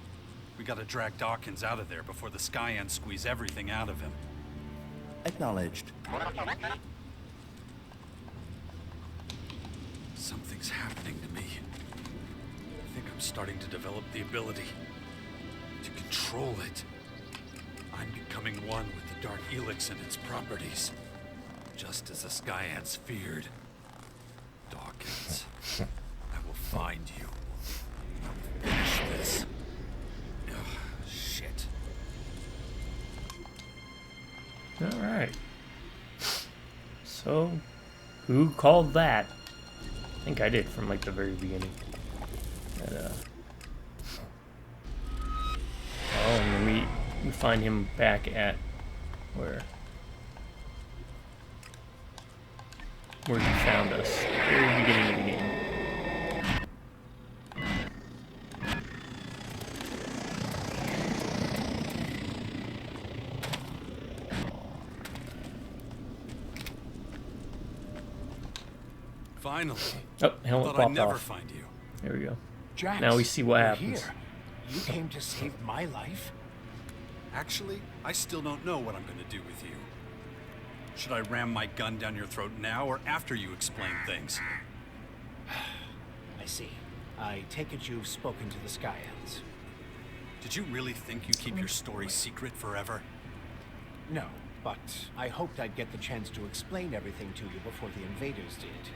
We gotta drag Dawkins out of there before the Skyants squeeze everything out of him. Acknowledged. Something's happening to me. I think I'm starting to develop the ability to control it. I'm becoming one with the Dark ELEX and its properties, just as the Skyants feared. Dawkins, I will find you. I will finish this. Ugh, shit. All right. So, who called that? I think I did from like the very beginning. But, oh, and then we find him back at where he found us, very beginning of the game. Finally. Oh, helmet Thought popped I'd never off. find you. There we go. Jax, now we see what you're happens. Here. You came to save my life? Actually, I still don't know what I'm gonna do with you. Should I ram my gun down your throat now or after you explain things? I see. I take it you've spoken to the Skyants. Did you really think you'd keep your story secret forever? No, but I hoped I'd get the chance to explain everything to you before the invaders did.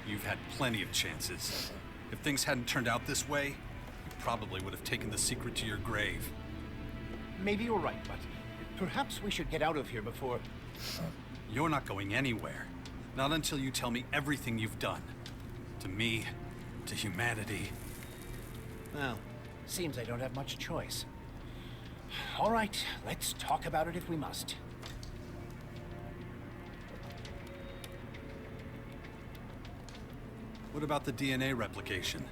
You've had plenty of chances. If things hadn't turned out this way, you probably would have taken the secret to your grave. Maybe you're right, but perhaps we should get out of here before... You're not going anywhere. Not until you tell me everything you've done. To me, to humanity. Well, seems I don't have much choice. All right, let's talk about it if we must. What about the DNA replication?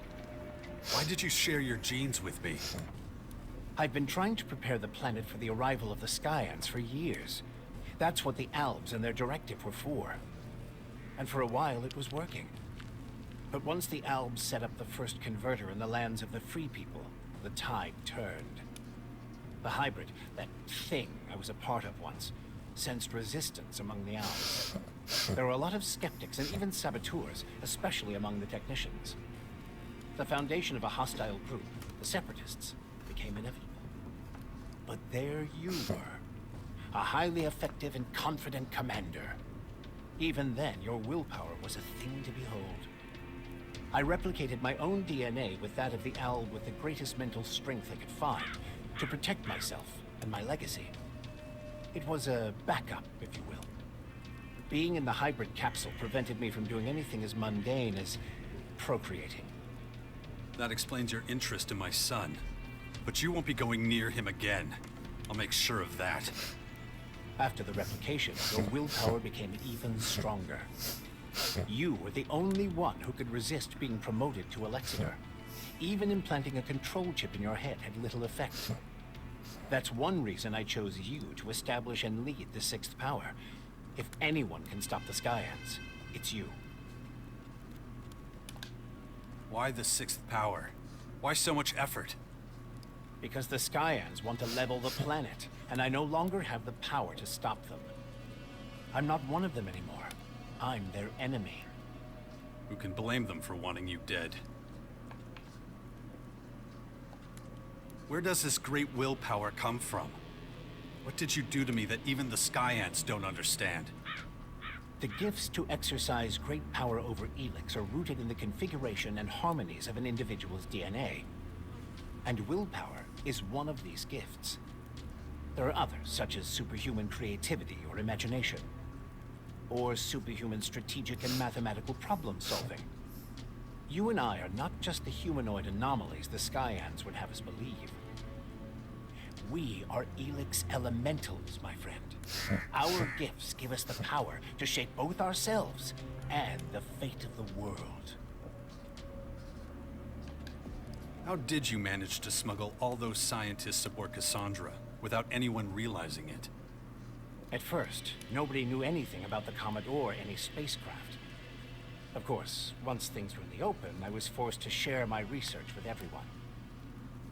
Why did you share your genes with me? I've been trying to prepare the planet for the arrival of the Skyants for years. That's what the Albs and their directive were for. And for a while it was working. But once the Albs set up the first converter in the lands of the Free People, the tide turned. The hybrid, that thing I was a part of once, sensed resistance among the Albs. There were a lot of skeptics and even saboteurs, especially among the technicians. The foundation of a hostile group, the Separatists, became inevitable. But there you were, a highly effective and confident commander. Even then, your willpower was a thing to behold. I replicated my own DNA with that of the Alb with the greatest mental strength I could find to protect myself and my legacy. It was a backup, if you will. Being in the hybrid capsule prevented me from doing anything as mundane as procreating. That explains your interest in my son. But you won't be going near him again. I'll make sure of that. After the replication, your willpower became even stronger. You were the only one who could resist being promoted to Elexidor. Even implanting a control chip in your head had little effect. That's one reason I chose you to establish and lead the Sixth Power. If anyone can stop the Skyants, it's you. Why the Sixth Power? Why so much effort? Because the Skyans want to level the planet, and I no longer have the power to stop them. I'm not one of them anymore. I'm their enemy. Who can blame them for wanting you dead? Where does this great willpower come from? What did you do to me that even the Skyants don't understand? The gifts to exercise great power over ELEX are rooted in the configuration and harmonies of an individual's DNA. And willpower is one of these gifts. There are others, such as superhuman creativity or imagination, or superhuman strategic and mathematical problem-solving. You and I are not just the humanoid anomalies the Skyans would have us believe. We are ELEX elementals, my friend. Our gifts give us the power to shape both ourselves and the fate of the world. How did you manage to smuggle all those scientists aboard Cassandra without anyone realizing it? At first, nobody knew anything about the comet or any spacecraft. Of course, once things were in the open, I was forced to share my research with everyone.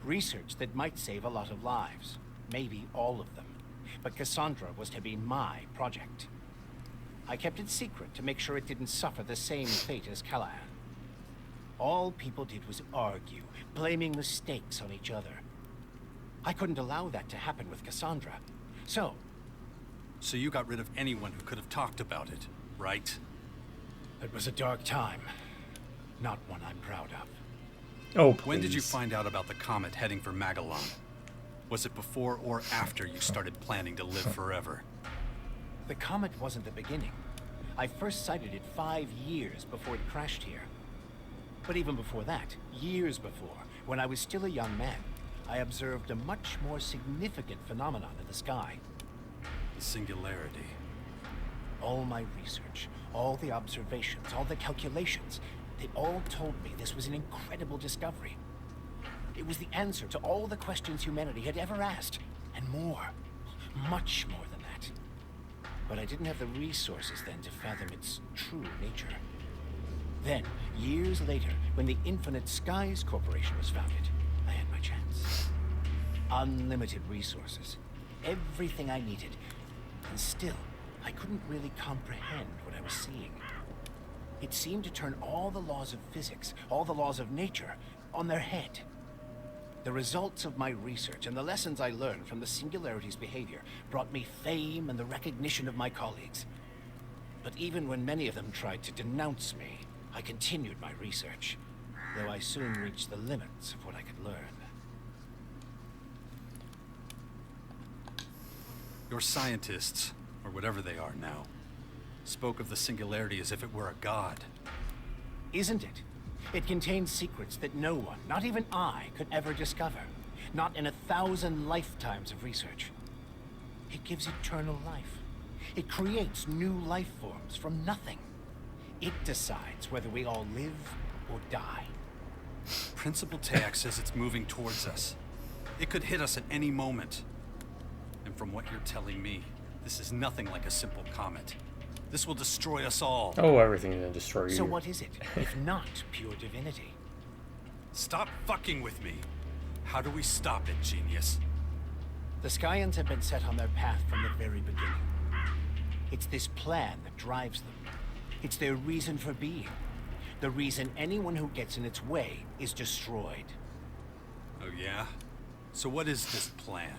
Research that might save a lot of lives, maybe all of them. But Cassandra was to be my project. I kept it secret to make sure it didn't suffer the same fate as Callahan. All people did was argue, blaming mistakes on each other. I couldn't allow that to happen with Cassandra. So you got rid of anyone who could have talked about it, right? It was a dark time. Not one I'm proud of. Oh, please. When did you find out about the comet heading for Magellan? Was it before or after you started planning to live forever? The comet wasn't the beginning. I first sighted it 5 years before it crashed here. But even before that, years before, when I was still a young man, I observed a much more significant phenomenon in the sky. The singularity. All my research, all the observations, all the calculations, they all told me this was an incredible discovery. It was the answer to all the questions humanity had ever asked, and more. Much more than that. But I didn't have the resources then to fathom its true nature. Then, years later, when the Infinite Skies Corporation was founded, I had my chance. Unlimited resources. Everything I needed. And still, I couldn't really comprehend what I was seeing. It seemed to turn all the laws of physics, all the laws of nature, on their head. The results of my research and the lessons I learned from the Singularity's behavior brought me fame and the recognition of my colleagues. But even when many of them tried to denounce me, I continued my research, though I soon reached the limits of what I could learn. Your scientists, or whatever they are now, spoke of the singularity as if it were a god. Isn't it? It contains secrets that no one, not even I, could ever discover. Not in 1,000 lifetimes of research. It gives eternal life. It creates new life forms from nothing. It decides whether we all live or die. Principal Tayak says it's moving towards us. It could hit us at any moment. And from what you're telling me, this is nothing like a simple comet. This will destroy us all. Oh, everything's gonna destroy you. So what is it, if not pure divinity? Stop fucking with me. How do we stop it, genius? The Skyans have been set on their path from the very beginning. It's this plan that drives them. It's their reason for being. The reason anyone who gets in its way is destroyed. Oh yeah? So what is this plan?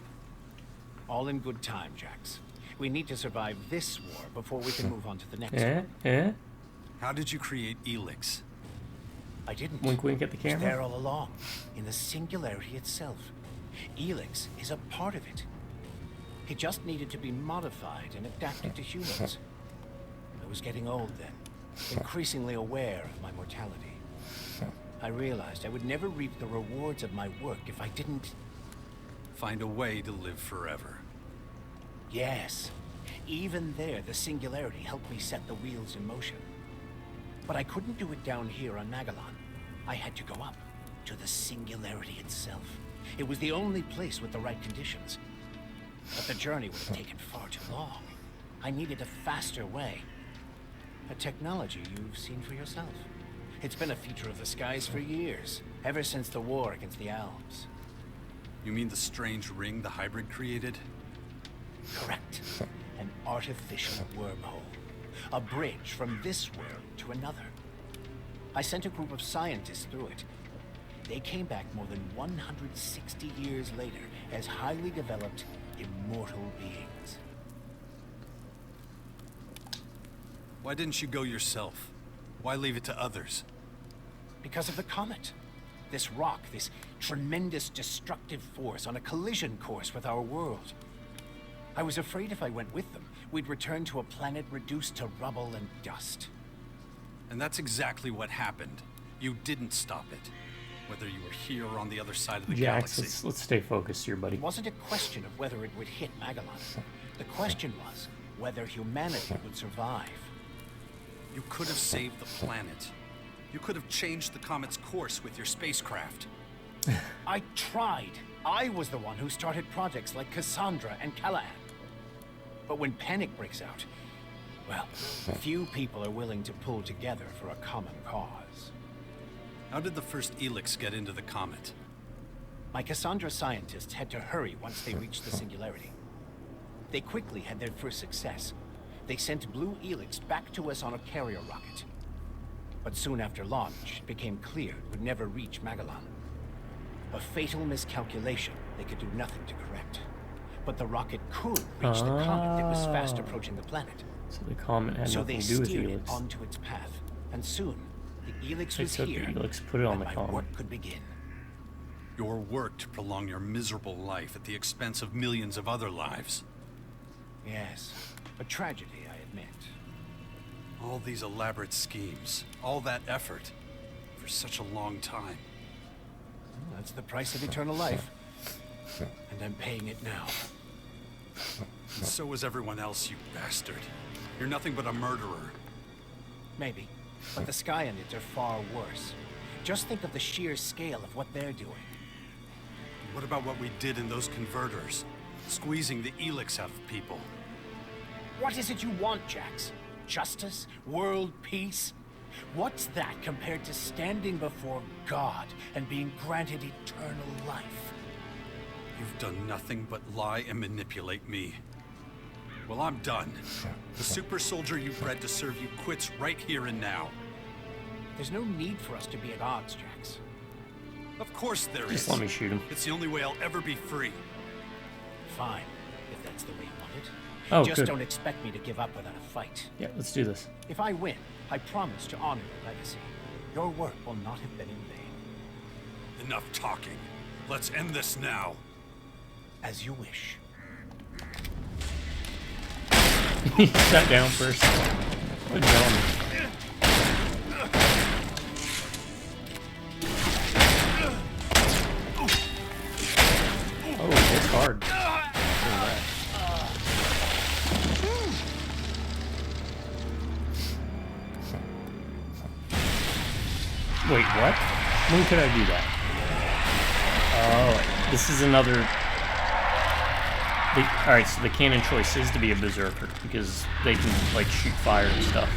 All in good time, Jax. We need to survive this war before we can move on to the next one. How did you create ELEX? I didn't. Wink, wink at the camera. It's there all along, in the singularity itself. ELEX is a part of it. It just needed to be modified and adapted to humans. I was getting old then, increasingly aware of my mortality. I realized I would never reap the rewards of my work if I didn't... find a way to live forever. Yes. Even there, the singularity helped me set the wheels in motion. But I couldn't do it down here on Magellan. I had to go up, to the singularity itself. It was the only place with the right conditions. But the journey would have taken far too long. I needed a faster way. A technology you've seen for yourself. It's been a feature of the skies for years, ever since the war against the Alps. You mean the strange ring the hybrid created? Correct. An artificial wormhole. A bridge from this world to another. I sent a group of scientists through it. They came back more than 160 years later as highly developed, immortal beings. Why didn't you go yourself? Why leave it to others? Because of the comet. This rock, this tremendous destructive force on a collision course with our world. I was afraid if I went with them, we'd return to a planet reduced to rubble and dust. And that's exactly what happened. You didn't stop it. whether you were here or on the other side of the Jax, galaxy. let's stay focused here, buddy. It wasn't a question of whether it would hit Magellan. The question was whether humanity would survive. You could have saved the planet. You could have changed the comet's course with your spacecraft. I tried. I was the one who started projects like Cassandra and Callahan. But when panic breaks out, well, few people are willing to pull together for a common cause. How did the first ELEX get into the comet? My Cassandra scientists had to hurry once they reached the singularity. They quickly had their first success. They sent blue ELEX back to us on a carrier rocket. But soon after launch, it became clear it would never reach Magellan. A fatal miscalculation they could do nothing to correct. But the rocket could reach the comet that was fast approaching the planet. So the comet had nothing to do with So they steered it ELEX. onto its path, and soon the ELEX They was took here, the ELEX, put it on and the my comet. work could begin. Your work to prolong your miserable life at the expense of millions of other lives. Yes, a tragedy, I admit. All these elaborate schemes, all that effort, for such a long time. Well, that's the price of eternal life. And I'm paying it now. And so is everyone else, you bastard. You're nothing but a murderer. Maybe. But the Skyanids are far worse. Just think of the sheer scale of what they're doing. What about what we did in those converters? Squeezing the ELEX out of people. What is it you want, Jax? Justice? World peace? What's that compared to standing before God and being granted eternal life? You've done nothing but lie and manipulate me. Well, I'm done. The super soldier you bred to serve you quits right here and now. There's no need for us to be at odds, Jax. Of course there is. Just let me shoot him. It's the only way I'll ever be free. Fine, if that's the way you want it. Oh, Just good. don't expect me to give up without a fight. Yeah, let's do this. If I win, I promise to honor your legacy. Your work will not have been in vain. Enough talking. Let's end this now. As you wish. He sat down first. Good job. Oh, it's hard. Wait, what? When could I do that? Oh, this is another... Alright, so the canon choice is to be a berserker, because they can, like, shoot fire and stuff.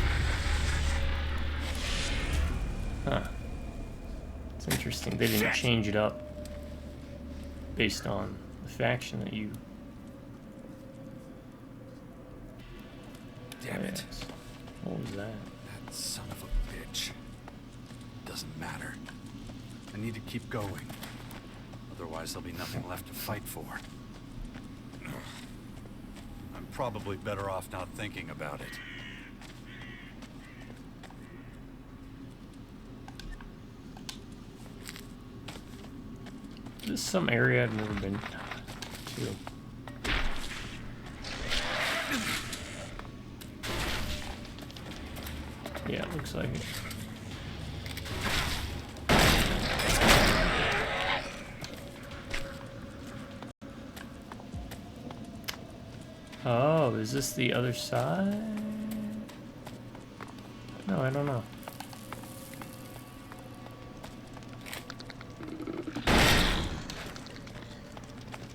Huh. It's interesting. They didn't change it up based on the faction that you... Damn it. Yes. What was that? That son of a bitch. Doesn't matter. I need to keep going. Otherwise, there'll be nothing left to fight for. I'm probably better off not thinking about it. This is some area I've never been to. Yeah, it looks like it. Oh, is this the other side? No, I don't know.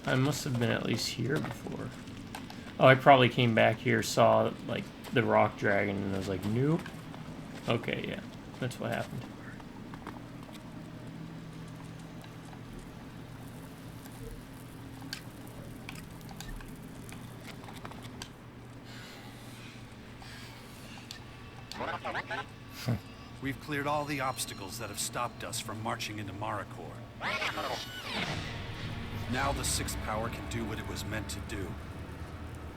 I must have been at least here before. Oh, I probably came back here, saw like the rock dragon, and I was like, nope. Okay, yeah, that's what happened. We've cleared all the obstacles that have stopped us from marching into Maricor. Now the Sixth Power can do what it was meant to do.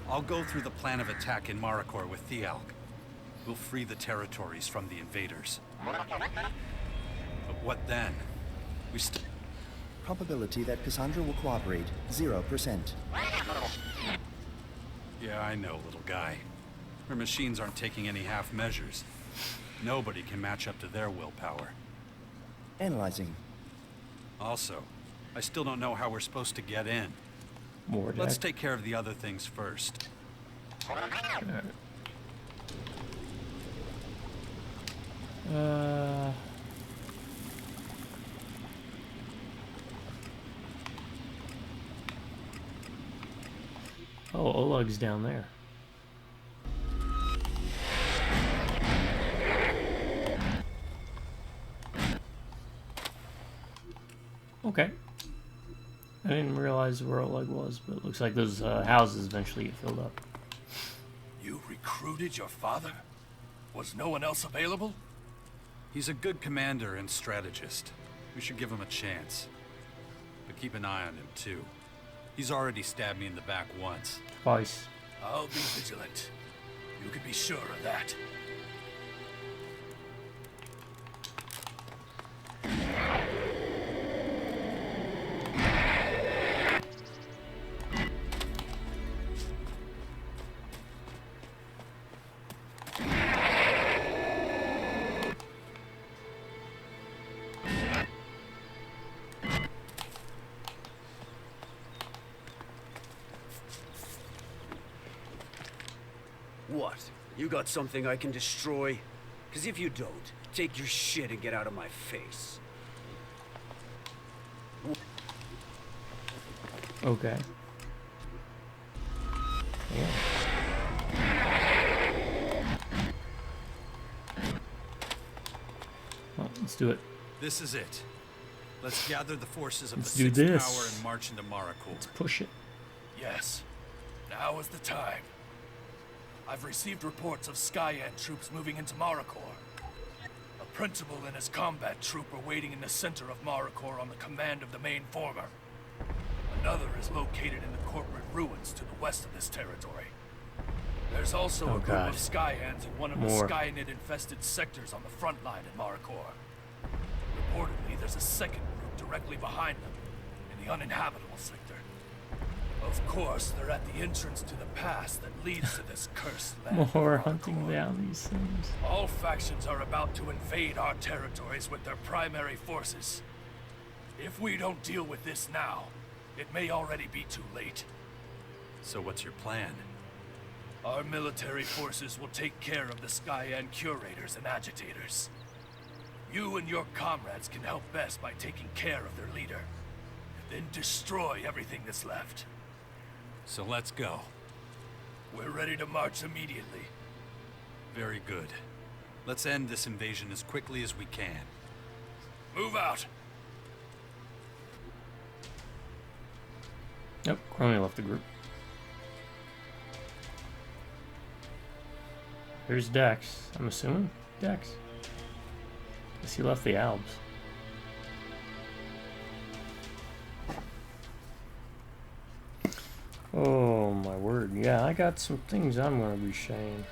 I'll go through the plan of attack in Maricor with Thialk. We'll free the territories from the invaders. But what then? We still... Probability that Cassandra will cooperate, 0%. Yeah, I know, little guy. Her machines aren't taking any half measures. Nobody can match up to their willpower. Analyzing. Also, I still don't know how we're supposed to get in. More Let's deck. take care of the other things first. Alright. Oh, Oleg's down there. Okay. I didn't realize where Oleg was, but it looks like those houses eventually get filled up. You recruited your father? Was no one else available? He's a good commander and strategist. We should give him a chance. But keep an eye on him, too. He's already stabbed me in the back once. Twice. I'll be vigilant. You can be sure of that. What? You got something I can destroy? Because if you don't, take your shit and get out of my face. Okay. Yeah. Well, let's do it. This is it. Let's gather the forces of Let's the do Sixth this. Power and march into Maricourt. Let's push it. Yes. Now is the time. I've received reports of Skyan troops moving into Maricourt. A principal and his combat troop are waiting in the center of Maricourt on the command of the main former. Another is located in the corporate ruins to the west of this territory. There's also a group of Skyans in one of the Skynet-infested sectors on the front line in Maricourt. Reportedly, there's a second group directly behind them, in the uninhabitable sector. Of course, they're at the entrance to the pass that leads to this cursed land. More hunting down these things. All factions are about to invade our territories with their primary forces. If we don't deal with this now, it may already be too late. So what's your plan? Our military forces will take care of the Skyan curators and agitators. You and your comrades can help best by taking care of their leader. Then destroy everything that's left. So let's go. We're ready to march immediately. Very good. Let's end this invasion as quickly as we can. Move out! Yep, Crony left the group. Here's Dex. I'm assuming Dex. Guess he left the Alps. Oh my word. Yeah, I got some things I'm going to be saying.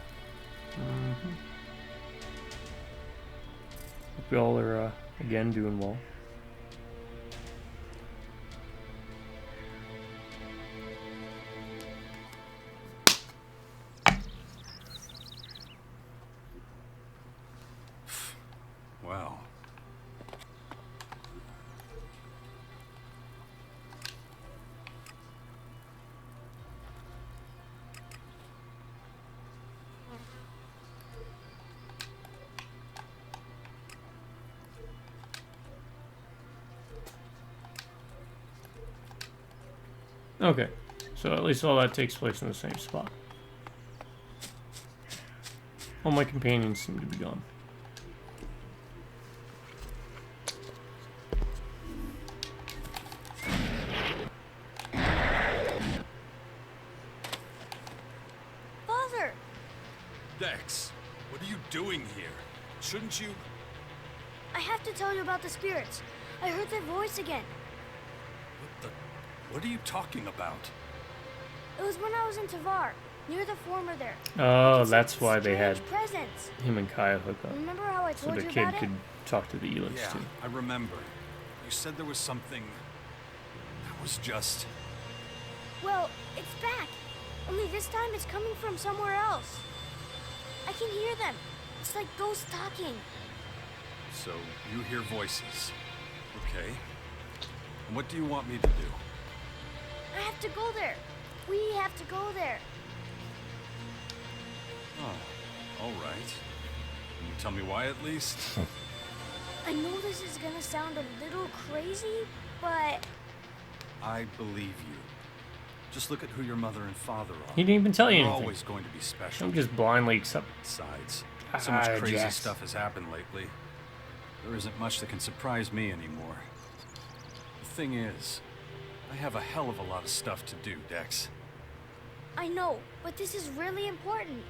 Hope y'all are, again, doing well. Wow. Okay, so at least all that takes place in the same spot. All my companions seem to be gone. Father! Dex, what are you doing here? Shouldn't you? I have to tell you about the spirits. I heard their voice again. What are you talking about? It was when I was in Tavar, near the former there. Oh, that's why they had presence. him and Kaya hook up. Remember how I So told the you kid about could it? talk to the ELEX Yeah, too. I remember. You said there was something that was just... Well, it's back. Only this time it's coming from somewhere else. I can hear them. It's like ghosts talking. So, you hear voices. Okay. And what do you want me to do? I have to go there. We have to go there. Oh, all right. Can you tell me why at least? I know this is gonna sound a little crazy, but... I believe you. Just look at who your mother and father are. He didn't even tell you They're anything. always going to be special. I'm just blindly accept. Besides, so much crazy Jess. stuff has happened lately. There isn't much that can surprise me anymore. The thing is, I have a hell of a lot of stuff to do, Dex. I know, but this is really important.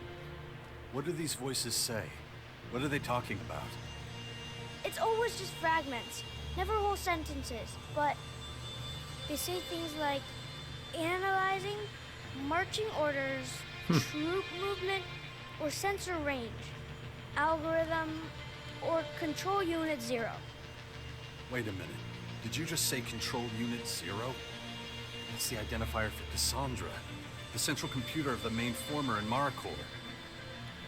What do these voices say? What are they talking about? It's always just fragments, never whole sentences, but they say things like analyzing, marching orders, troop movement, or sensor range, algorithm, or control unit 0. Wait a minute. Did you just say Control Unit 0? That's the identifier for Cassandra, the central computer of the main former in Maricor.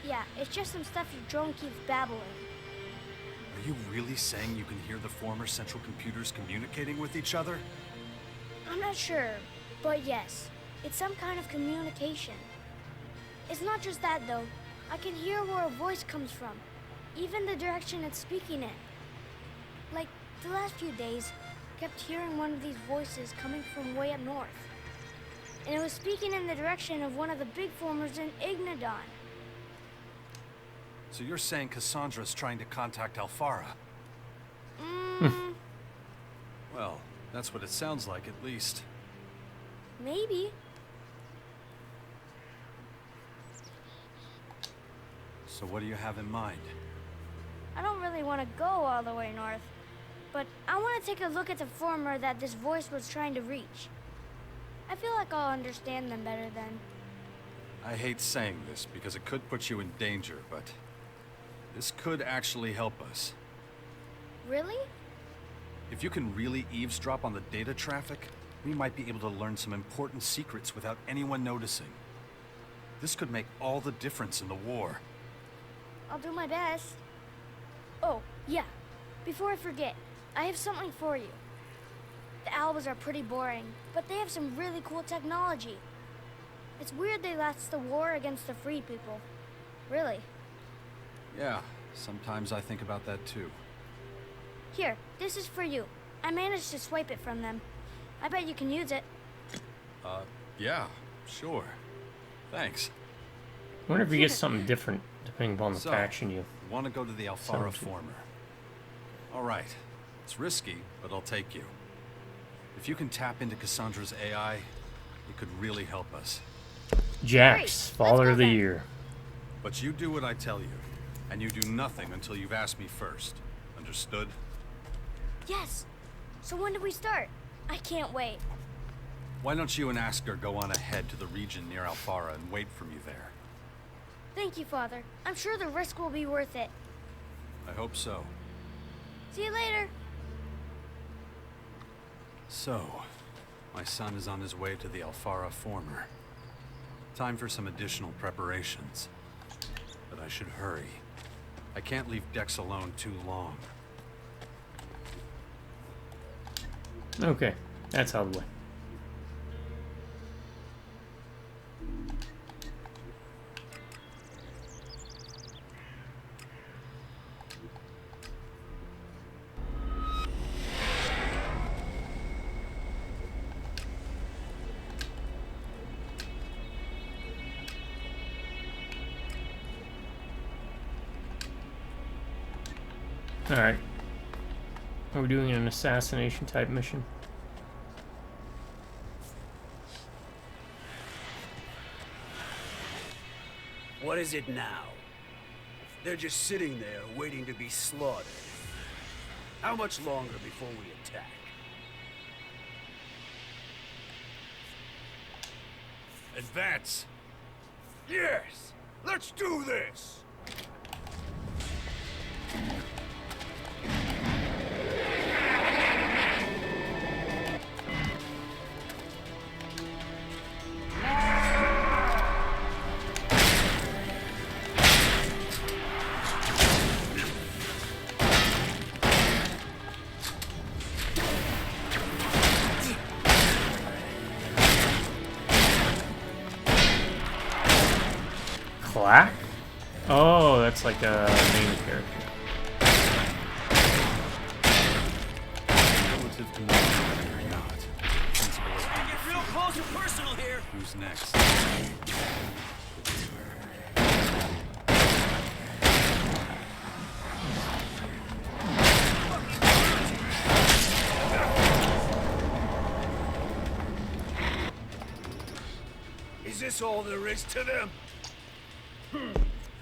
Yeah, it's just some stuff your drone keeps babbling. Are you really saying you can hear the former central computers communicating with each other? I'm not sure, but yes, it's some kind of communication. It's not just that though. I can hear where a voice comes from, even the direction it's speaking in. Like, the last few days, I kept hearing one of these voices coming from way up north. And it was speaking in the direction of one of the big formers in Ignadon. So you're saying Cassandra's trying to contact Alfara? Well, that's what it sounds like, at least. Maybe. So what do you have in mind? I don't really want to go all the way north, but I want to take a look at the former that this voice was trying to reach. I feel like I'll understand them better then. I hate saying this because it could put you in danger, but this could actually help us. Really? If you can really eavesdrop on the data traffic, we might be able to learn some important secrets without anyone noticing. This could make all the difference in the war. I'll do my best. Oh, yeah. Before I forget, I have something for you. The Albas are pretty boring, but they have some really cool technology. It's weird they lost the war against the free people. Really. Yeah, sometimes I think about that too. Here, this is for you. I managed to swipe it from them. I bet you can use it. Yeah, sure. Thanks. I wonder if you get something different depending upon the faction you want to go to the Alfara former. All right. It's risky, but I'll take you. If you can tap into Cassandra's AI, it could really help us. Jax, Father of the Year. But you do what I tell you, and you do nothing until you've asked me first. Understood? Yes. So when do we start? I can't wait. Why don't you and Asker go on ahead to the region near Alfara and wait for me there? Thank you, Father. I'm sure the risk will be worth it. I hope so. See you later. So, my son is on his way to the Alfara former. Time for some additional preparations. But I should hurry. I can't leave Dex alone too long. Okay, that's out of the way. Alright. Are we doing an assassination type mission? What is it now? They're just sitting there waiting to be slaughtered. How much longer before we attack? Advance! Yes! Let's do this! Clack? Oh, that's like a main character. Relative to Marcour or not, principle is Get real close and personal here. who's next? Is this all there is to them?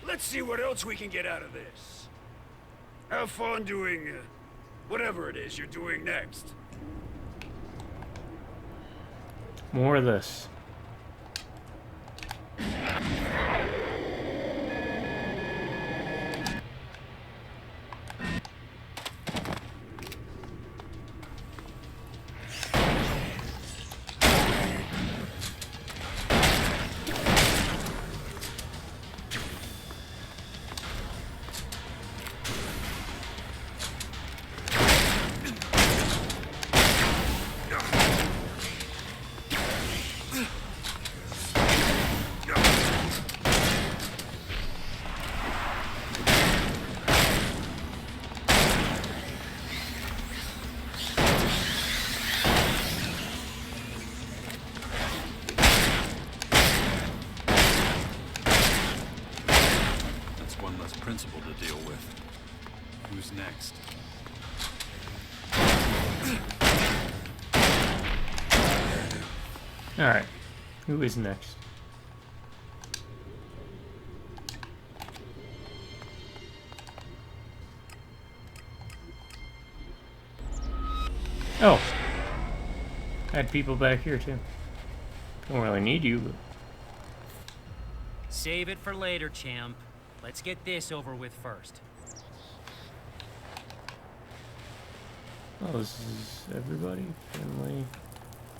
Let's see what else we can get out of this. Have fun doing whatever it is you're doing next. More of this. Principal to deal with. Who's next? Alright. Who is next? Oh. I had people back here too. Don't really need you, but... Save it for later, champ. Let's get this over with first. Oh, this is everybody? Finley,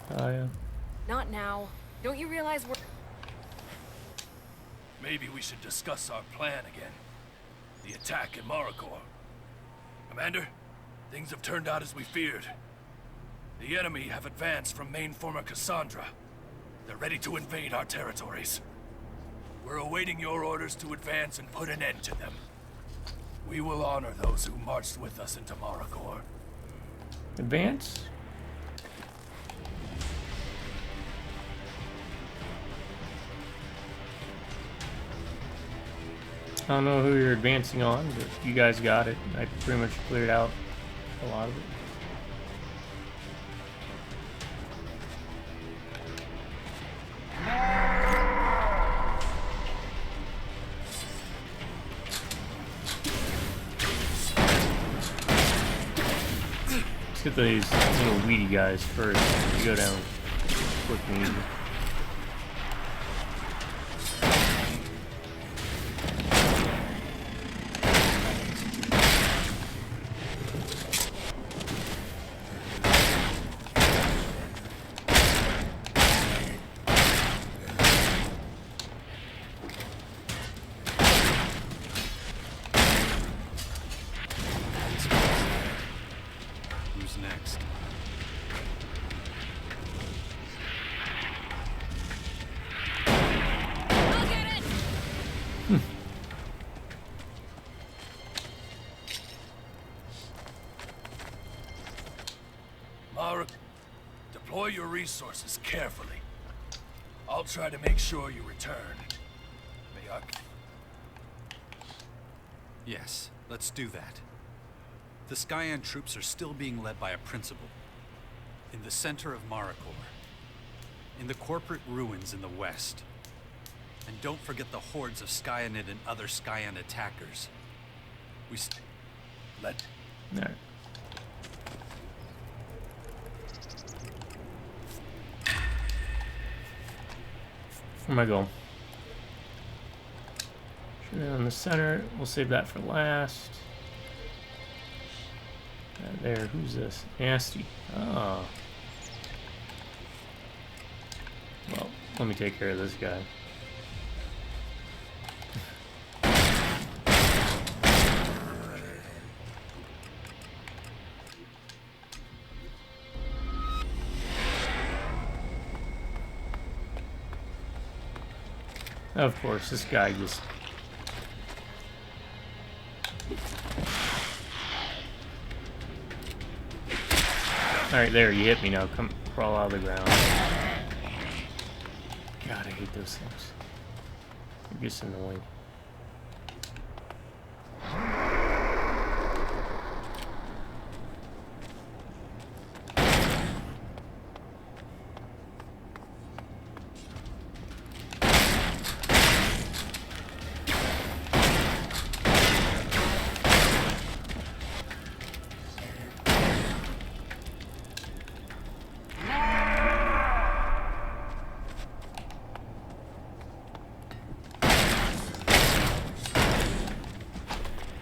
Kaya. Not now. Don't you realize we're... Maybe we should discuss our plan again. The attack in Marcour. Commander, things have turned out as we feared. The enemy have advanced from main former Cassandra. They're ready to invade our territories. We're awaiting your orders to advance and put an end to them. We will honor those who marched with us into Marcour. Advance? I don't know who you're advancing on, but you guys got it. I pretty much cleared out a lot of it. Let's get these little weedy guys first. You go down quick and easy. Next. I'll get it! Mara, deploy your resources carefully. I'll try to make sure you return. May I... Yes, let's do that. The Skyan troops are still being led by a principal. In the center of Marcour. In the corporate ruins in the west. And don't forget the hordes of Skyanid and other Skyan attackers. Let... No. Where am I going? Shoot it on the center. We'll save that for last. There, who's this? Nasty. Oh. Well, let me take care of this guy. Of course, this guy just... Alright, there, you hit me now. Come crawl out of the ground. God, I hate those things. They're just annoying.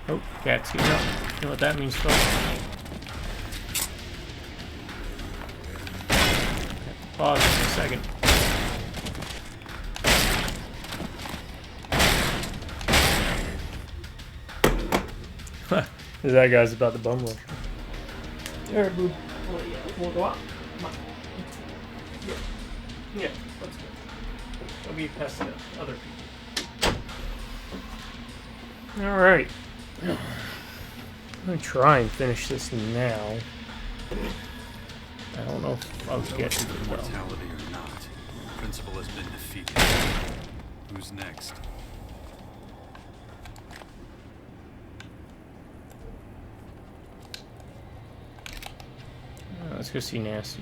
Oh, cat's getting up. You know what that means, folks? Pause for a second. That guy's about to bum rush. Alright, boo. We'll go out. Come on. Yeah, let's go. Don't be past the other people. Alright. I'm gonna try and finish this now. I don't know if I'll get to it well. Mortality or not, Principal has been defeated. Who's next? Let's go see Nasty.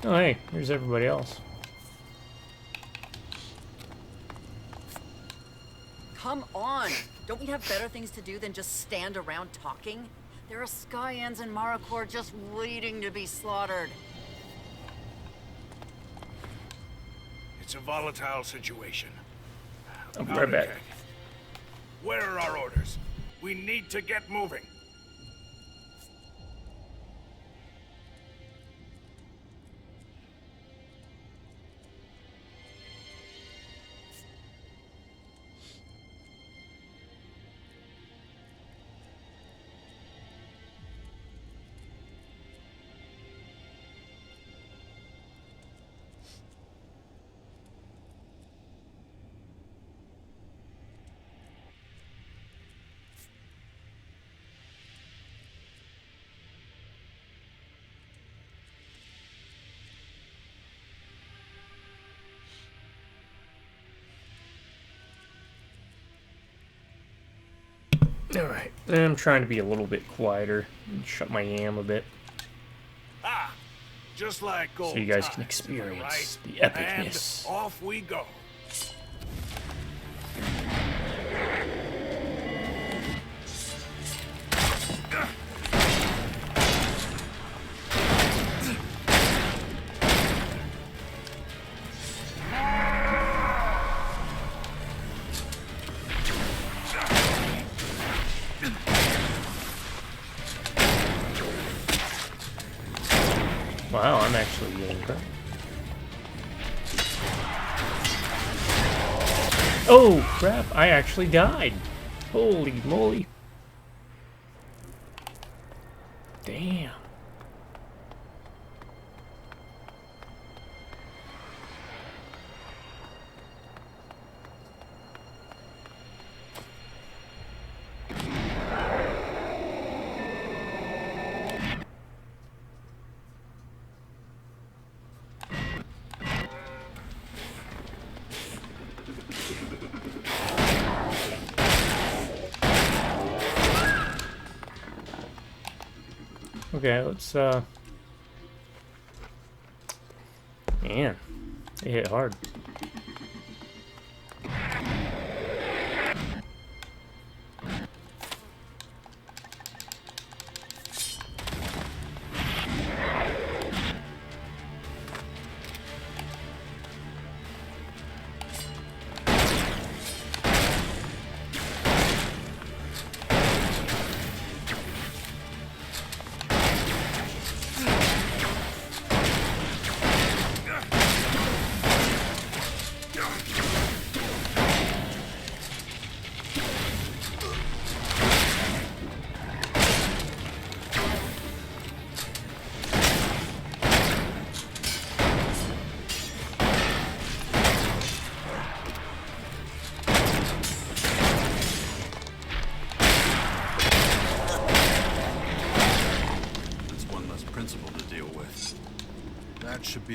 Oh, hey, here's everybody else. Come on! Don't we have better things to do than just stand around talking? There are Skyans in Maricor just waiting to be slaughtered. It's a volatile situation. I'll be right back. Where are our orders? We need to get moving. Alright, I'm trying to be a little bit quieter and shut my yam a bit. Ah, just like gold so you guys can times, experience right? the epicness. And off we go. Wow, I'm actually getting hurt. Oh, crap. I actually died. Holy moly. Damn. Okay, let's, man, it hit hard.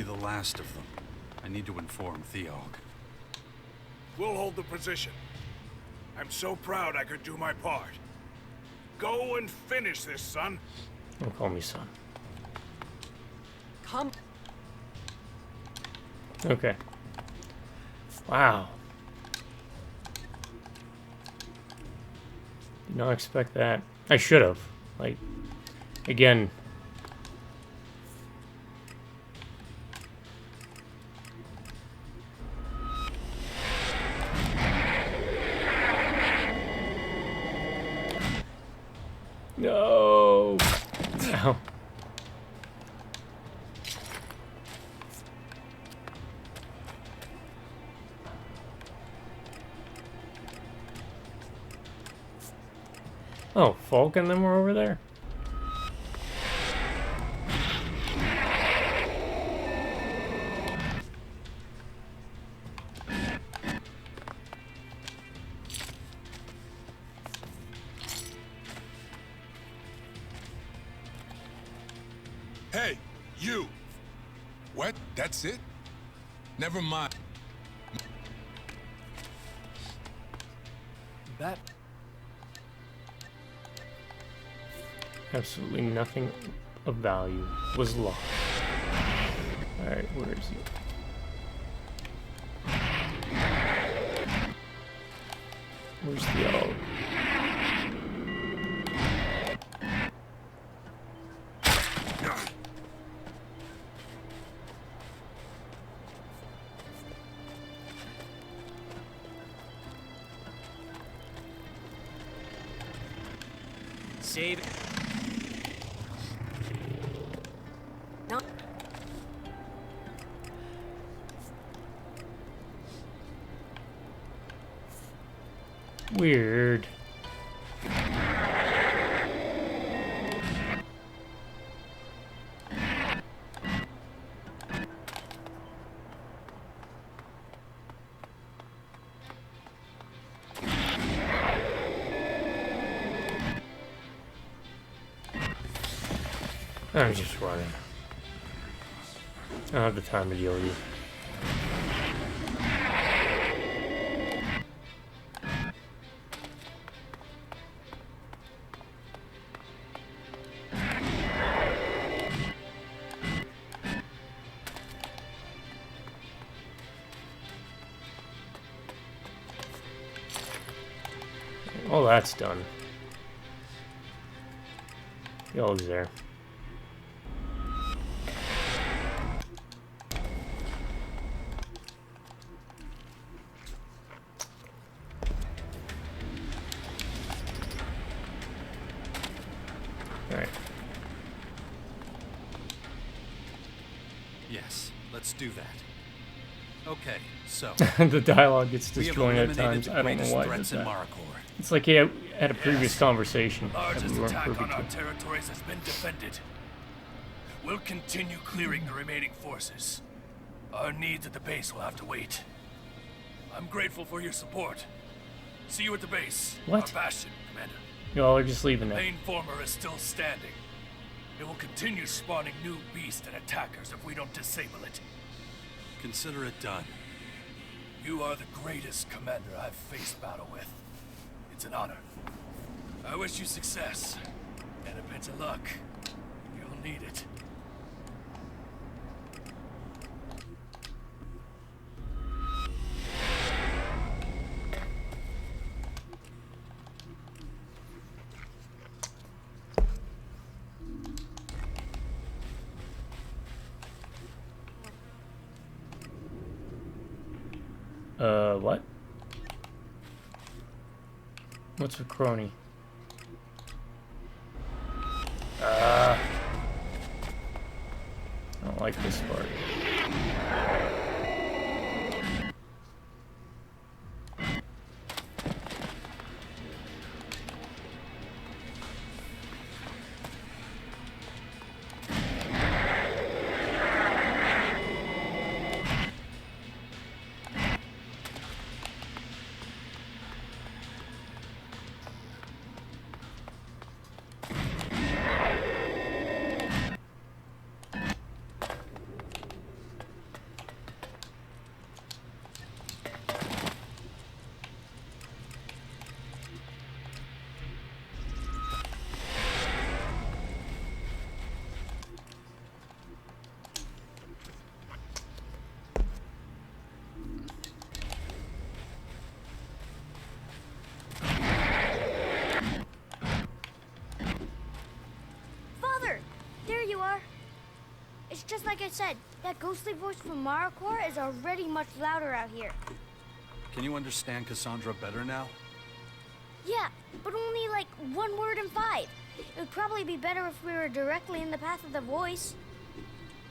be the last of them. I need to inform Theog. We'll hold the position. I'm so proud I could do my part. Go and finish this, son. Don't call me son. Come. Okay. Wow. Did not expect that. I should have. Like, again. No. Ow. Oh, Falk and them were over there? Hey, you! What? That's it? Never mind. That... Absolutely nothing of value was lost. Alright, where is he? Where's the owl? Save it. Weird. I'm just running. I don't have the time to deal with you. All that's done. Y'all's there. Alright. Yes, let's do that. Okay, so the dialogue gets we have disjointed at eliminated times. the I don't know greatest why it threats does in that. Maricor. It's like he had a previous conversation The that largest we weren't attack privy on our to. territories has been defended. We'll continue clearing the remaining forces. Our needs at the base will have to wait. I'm grateful for your support. See you at the base. What? Our bastion, Commander. Y'all are just leaving The now. main former is still standing. It will continue spawning new beasts and attackers if we don't disable it. Consider it done. You are the greatest commander I've faced battle with. It's an honor. I wish you success, and a bit of luck. You'll need it. What? What's a crony? I don't like this part. like I said, that ghostly voice from Maricor is already much louder out here. Can you understand Cassandra better now? Yeah, but only like 1 word in 5. It would probably be better if we were directly in the path of the voice.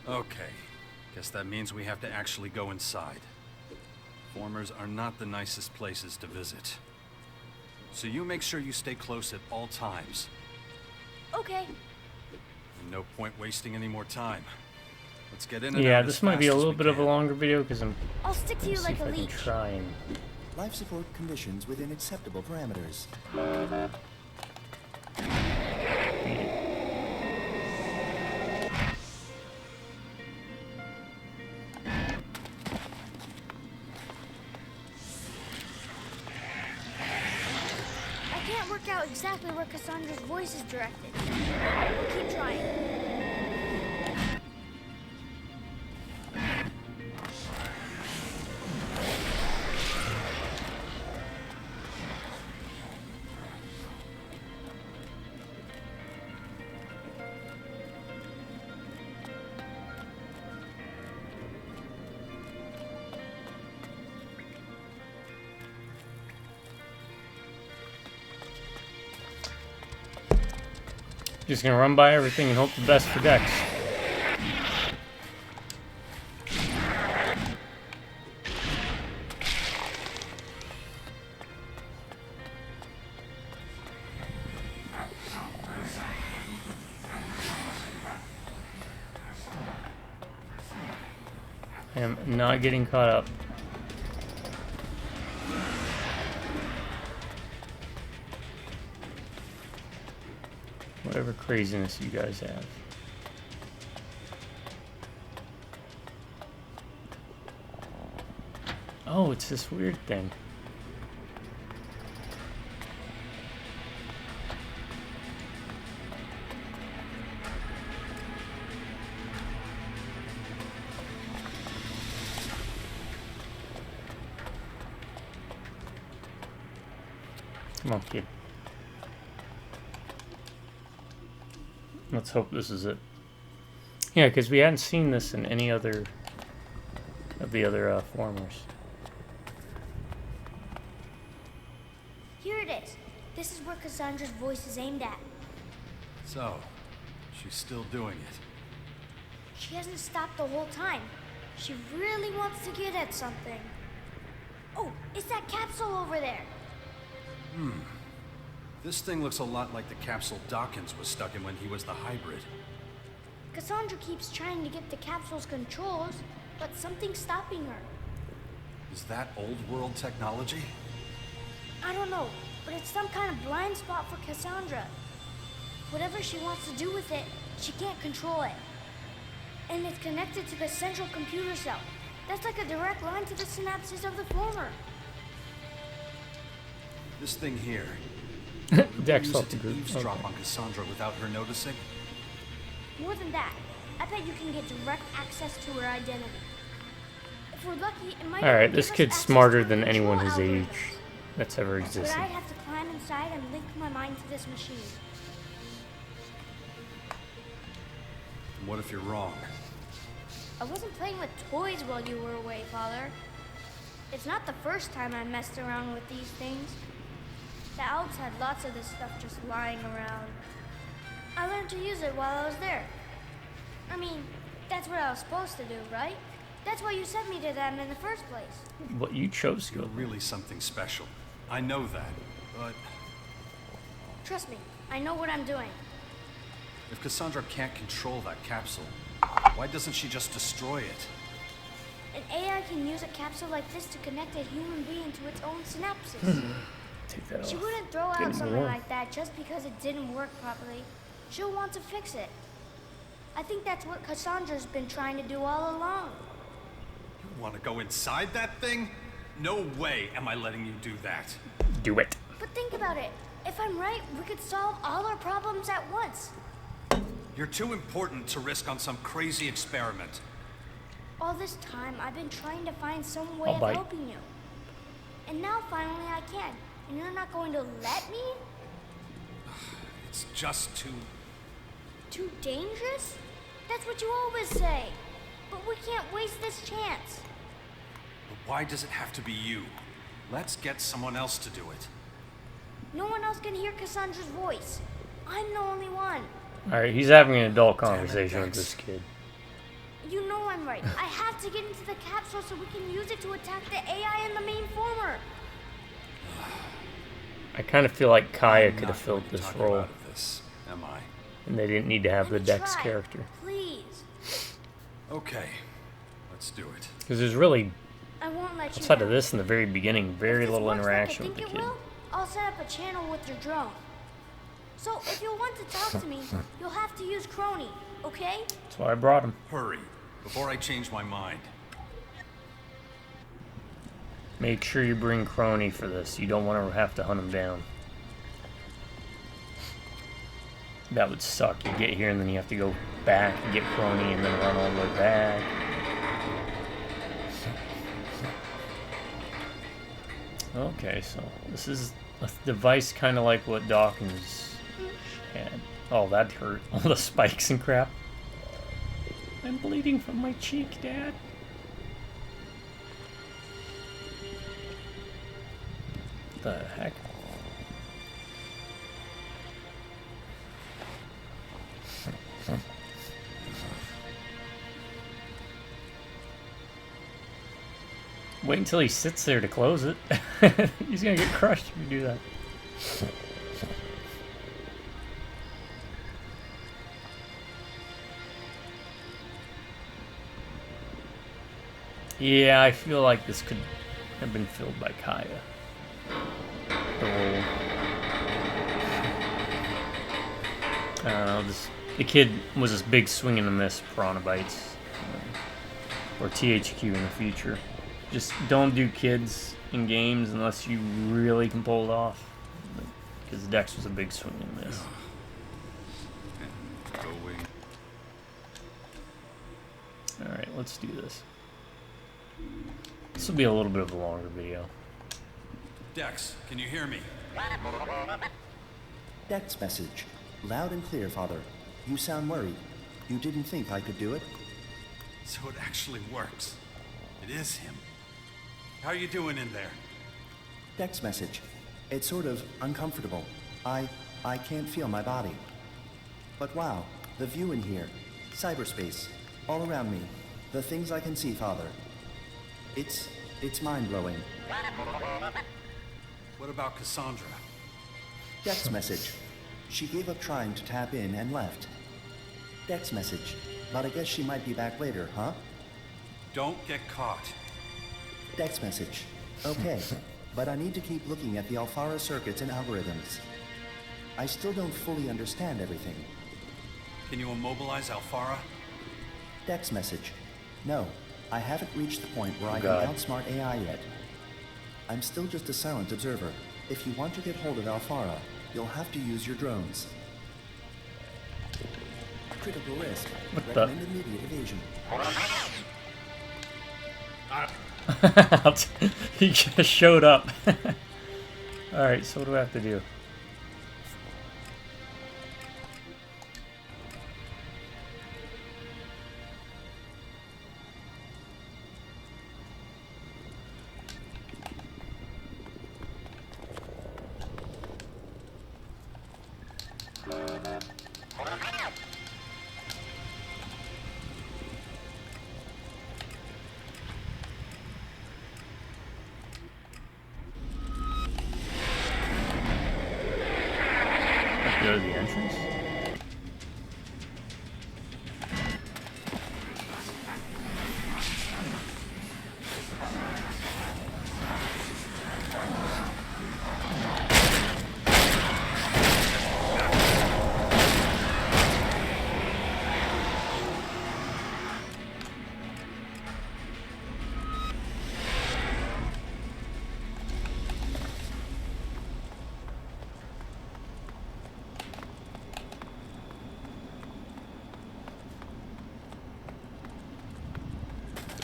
Okay. Guess that means we have to actually go inside. Formers are not the nicest places to visit. So you make sure you stay close at all times. Okay. And no point wasting any more time. Let's get in and Yeah, out this as might be a fast as little we bit of a can. longer video because I'll stick to you see like if a I can leech. try and Life support conditions within acceptable parameters. I can't work out exactly where Cassandra's voice is directed. We'll keep trying. just gonna run by everything and hope the best for Dex. I am not getting caught up. Whatever craziness you guys have. Oh, it's this weird thing. Come on, kid. Let's hope this is it. Yeah, because we hadn't seen this in any other of the other formers. Here it is. This is where Cassandra's voice is aimed at. So, she's still doing it. She hasn't stopped the whole time. She really wants to get at something. Oh, it's that capsule over there. This thing looks a lot like the capsule Dawkins was stuck in when he was the hybrid. Cassandra keeps trying to get the capsule's controls, but something's stopping her. Is that old world technology? I don't know, but it's some kind of blind spot for Cassandra. Whatever she wants to do with it, she can't control it. And it's connected to the central computer cell. That's like a direct line to the synapses of the former. This thing here. Dex Use off it the to group. eavesdrop Okay. on Cassandra without her noticing? More than that, I bet you can get direct access to her identity. If we're lucky, it might. Alright, even this give us kid's access smarter to than her anyone control his age algorithms. that's ever But existed. I'd have to climb inside and link my mind to this machine. What if you're wrong? I wasn't playing with toys while you were away, Father. It's not the first time I messed around with these things. The Alps had lots of this stuff just lying around. I learned to use it while I was there. I mean, that's what I was supposed to do, right? That's why you sent me to them in the first place. What you chose to You're go. really something special. I know that, but Trust me, I know what I'm doing. if Cassandra can't control that capsule, why doesn't she just destroy it? An AI can use a capsule like this to connect a human being to its own synapses. Take that She off. wouldn't throw out Getting something warm. like that just because it didn't work properly. She'll want to fix it. I think that's what Cassandra's been trying to do all along. You want to go inside that thing? No way am I letting you do that. Do it. But think about it. If I'm right, we could solve all our problems at once. You're too important to risk on some crazy experiment. All this time, I've been trying to find some way I'll of bite. helping you. And now finally I can. And you're not going to let me? It's just too... Too dangerous? That's what you always say. But we can't waste this chance. But why does it have to be you? Let's get someone else to do it. No one else can hear Cassandra's voice. I'm the only one. Alright, he's having an adult conversation with this kid. You know I'm right. I have to get into the capsule so we can use it to attack the AI in the main former. I kind of feel like Kaya could have filled this role. Am I? And they didn't need to have the Dex character. Please. Okay, let's do it. Because there's really, I won't let you outside of down. this in the very beginning, very little Works interaction like I with think the it kid. will, I'll set up a channel with your drone. So if you want to talk to me, you'll have to use Crony, okay? That's why I brought him. Hurry, before I change my mind. Make sure you bring Crony for this. You don't want to have to hunt him down. That would suck. You get here and then you have to go back and get Crony and then run all the way back. Okay, so this is a device kind of like what Dawkins had. Oh, that hurt. All the spikes and crap. I'm bleeding from my cheek, Dad. The heck? Wait until he sits there to close it. He's gonna get crushed if you do that. Yeah, I feel like this could have been filled by Kaya. I don't know, the kid was this big swing and a miss Piranha Bytes. Or THQ in the future. Just don't do kids in games unless you really can pull it off. Because Dex was a big swing and miss. Alright, let's do this. This will be a little bit of a longer video. Dex, can you hear me? Dex message. Loud and clear, Father. You sound worried. You didn't think I could do it? So it actually works. It is him. How are you doing in there? Dex message. It's sort of uncomfortable. I can't feel my body. But wow, the view in here. Cyberspace. All around me. The things I can see, Father. It's mind-blowing. What about Cassandra? Dex message. She gave up trying to tap in and left. Dex message. But I guess she might be back later, huh? Don't get caught. Dex message. Okay, but I need to keep looking at the Alfara circuits and algorithms. I still don't fully understand everything. Can you immobilize Alfara? Dex message. No, I haven't reached the point where I God. can outsmart AI yet. I'm still just a silent observer. If you want to get hold of Alfara, you'll have to use your drones. Critical risk. What the? Recommend immediate evasion. He just showed up. Alright, so what do I have to do? Go to the entrance?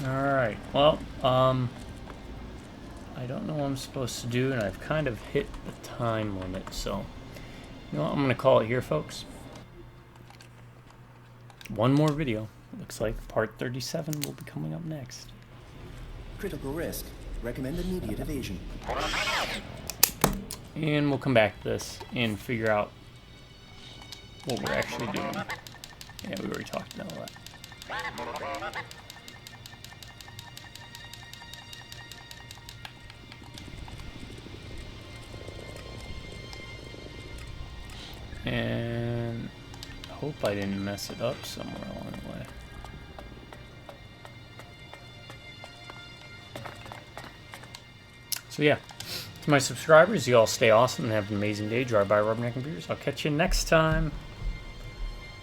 Alright, well, I don't know what I'm supposed to do, and I've kind of hit the time limit, so, you know what, I'm going to call it here, folks. One more video, Looks like part 37 will be coming up next. Critical risk. Recommend immediate evasion. And we'll come back to this and figure out what we're actually doing. Yeah, we already talked about all that. And I hope I didn't mess it up somewhere along the way. So yeah, to my subscribers, you all stay awesome and have an amazing day. Drive by Rubberneck Computers. I'll catch you next time.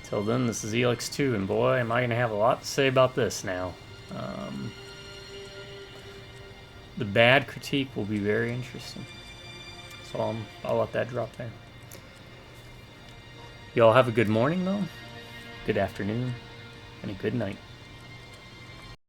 Till then, this is ELEX 2, and boy, am I going to have a lot to say about this now. The bad critique will be very interesting. So I'll let that drop there. You all have a good morning, though, good afternoon, and a good night.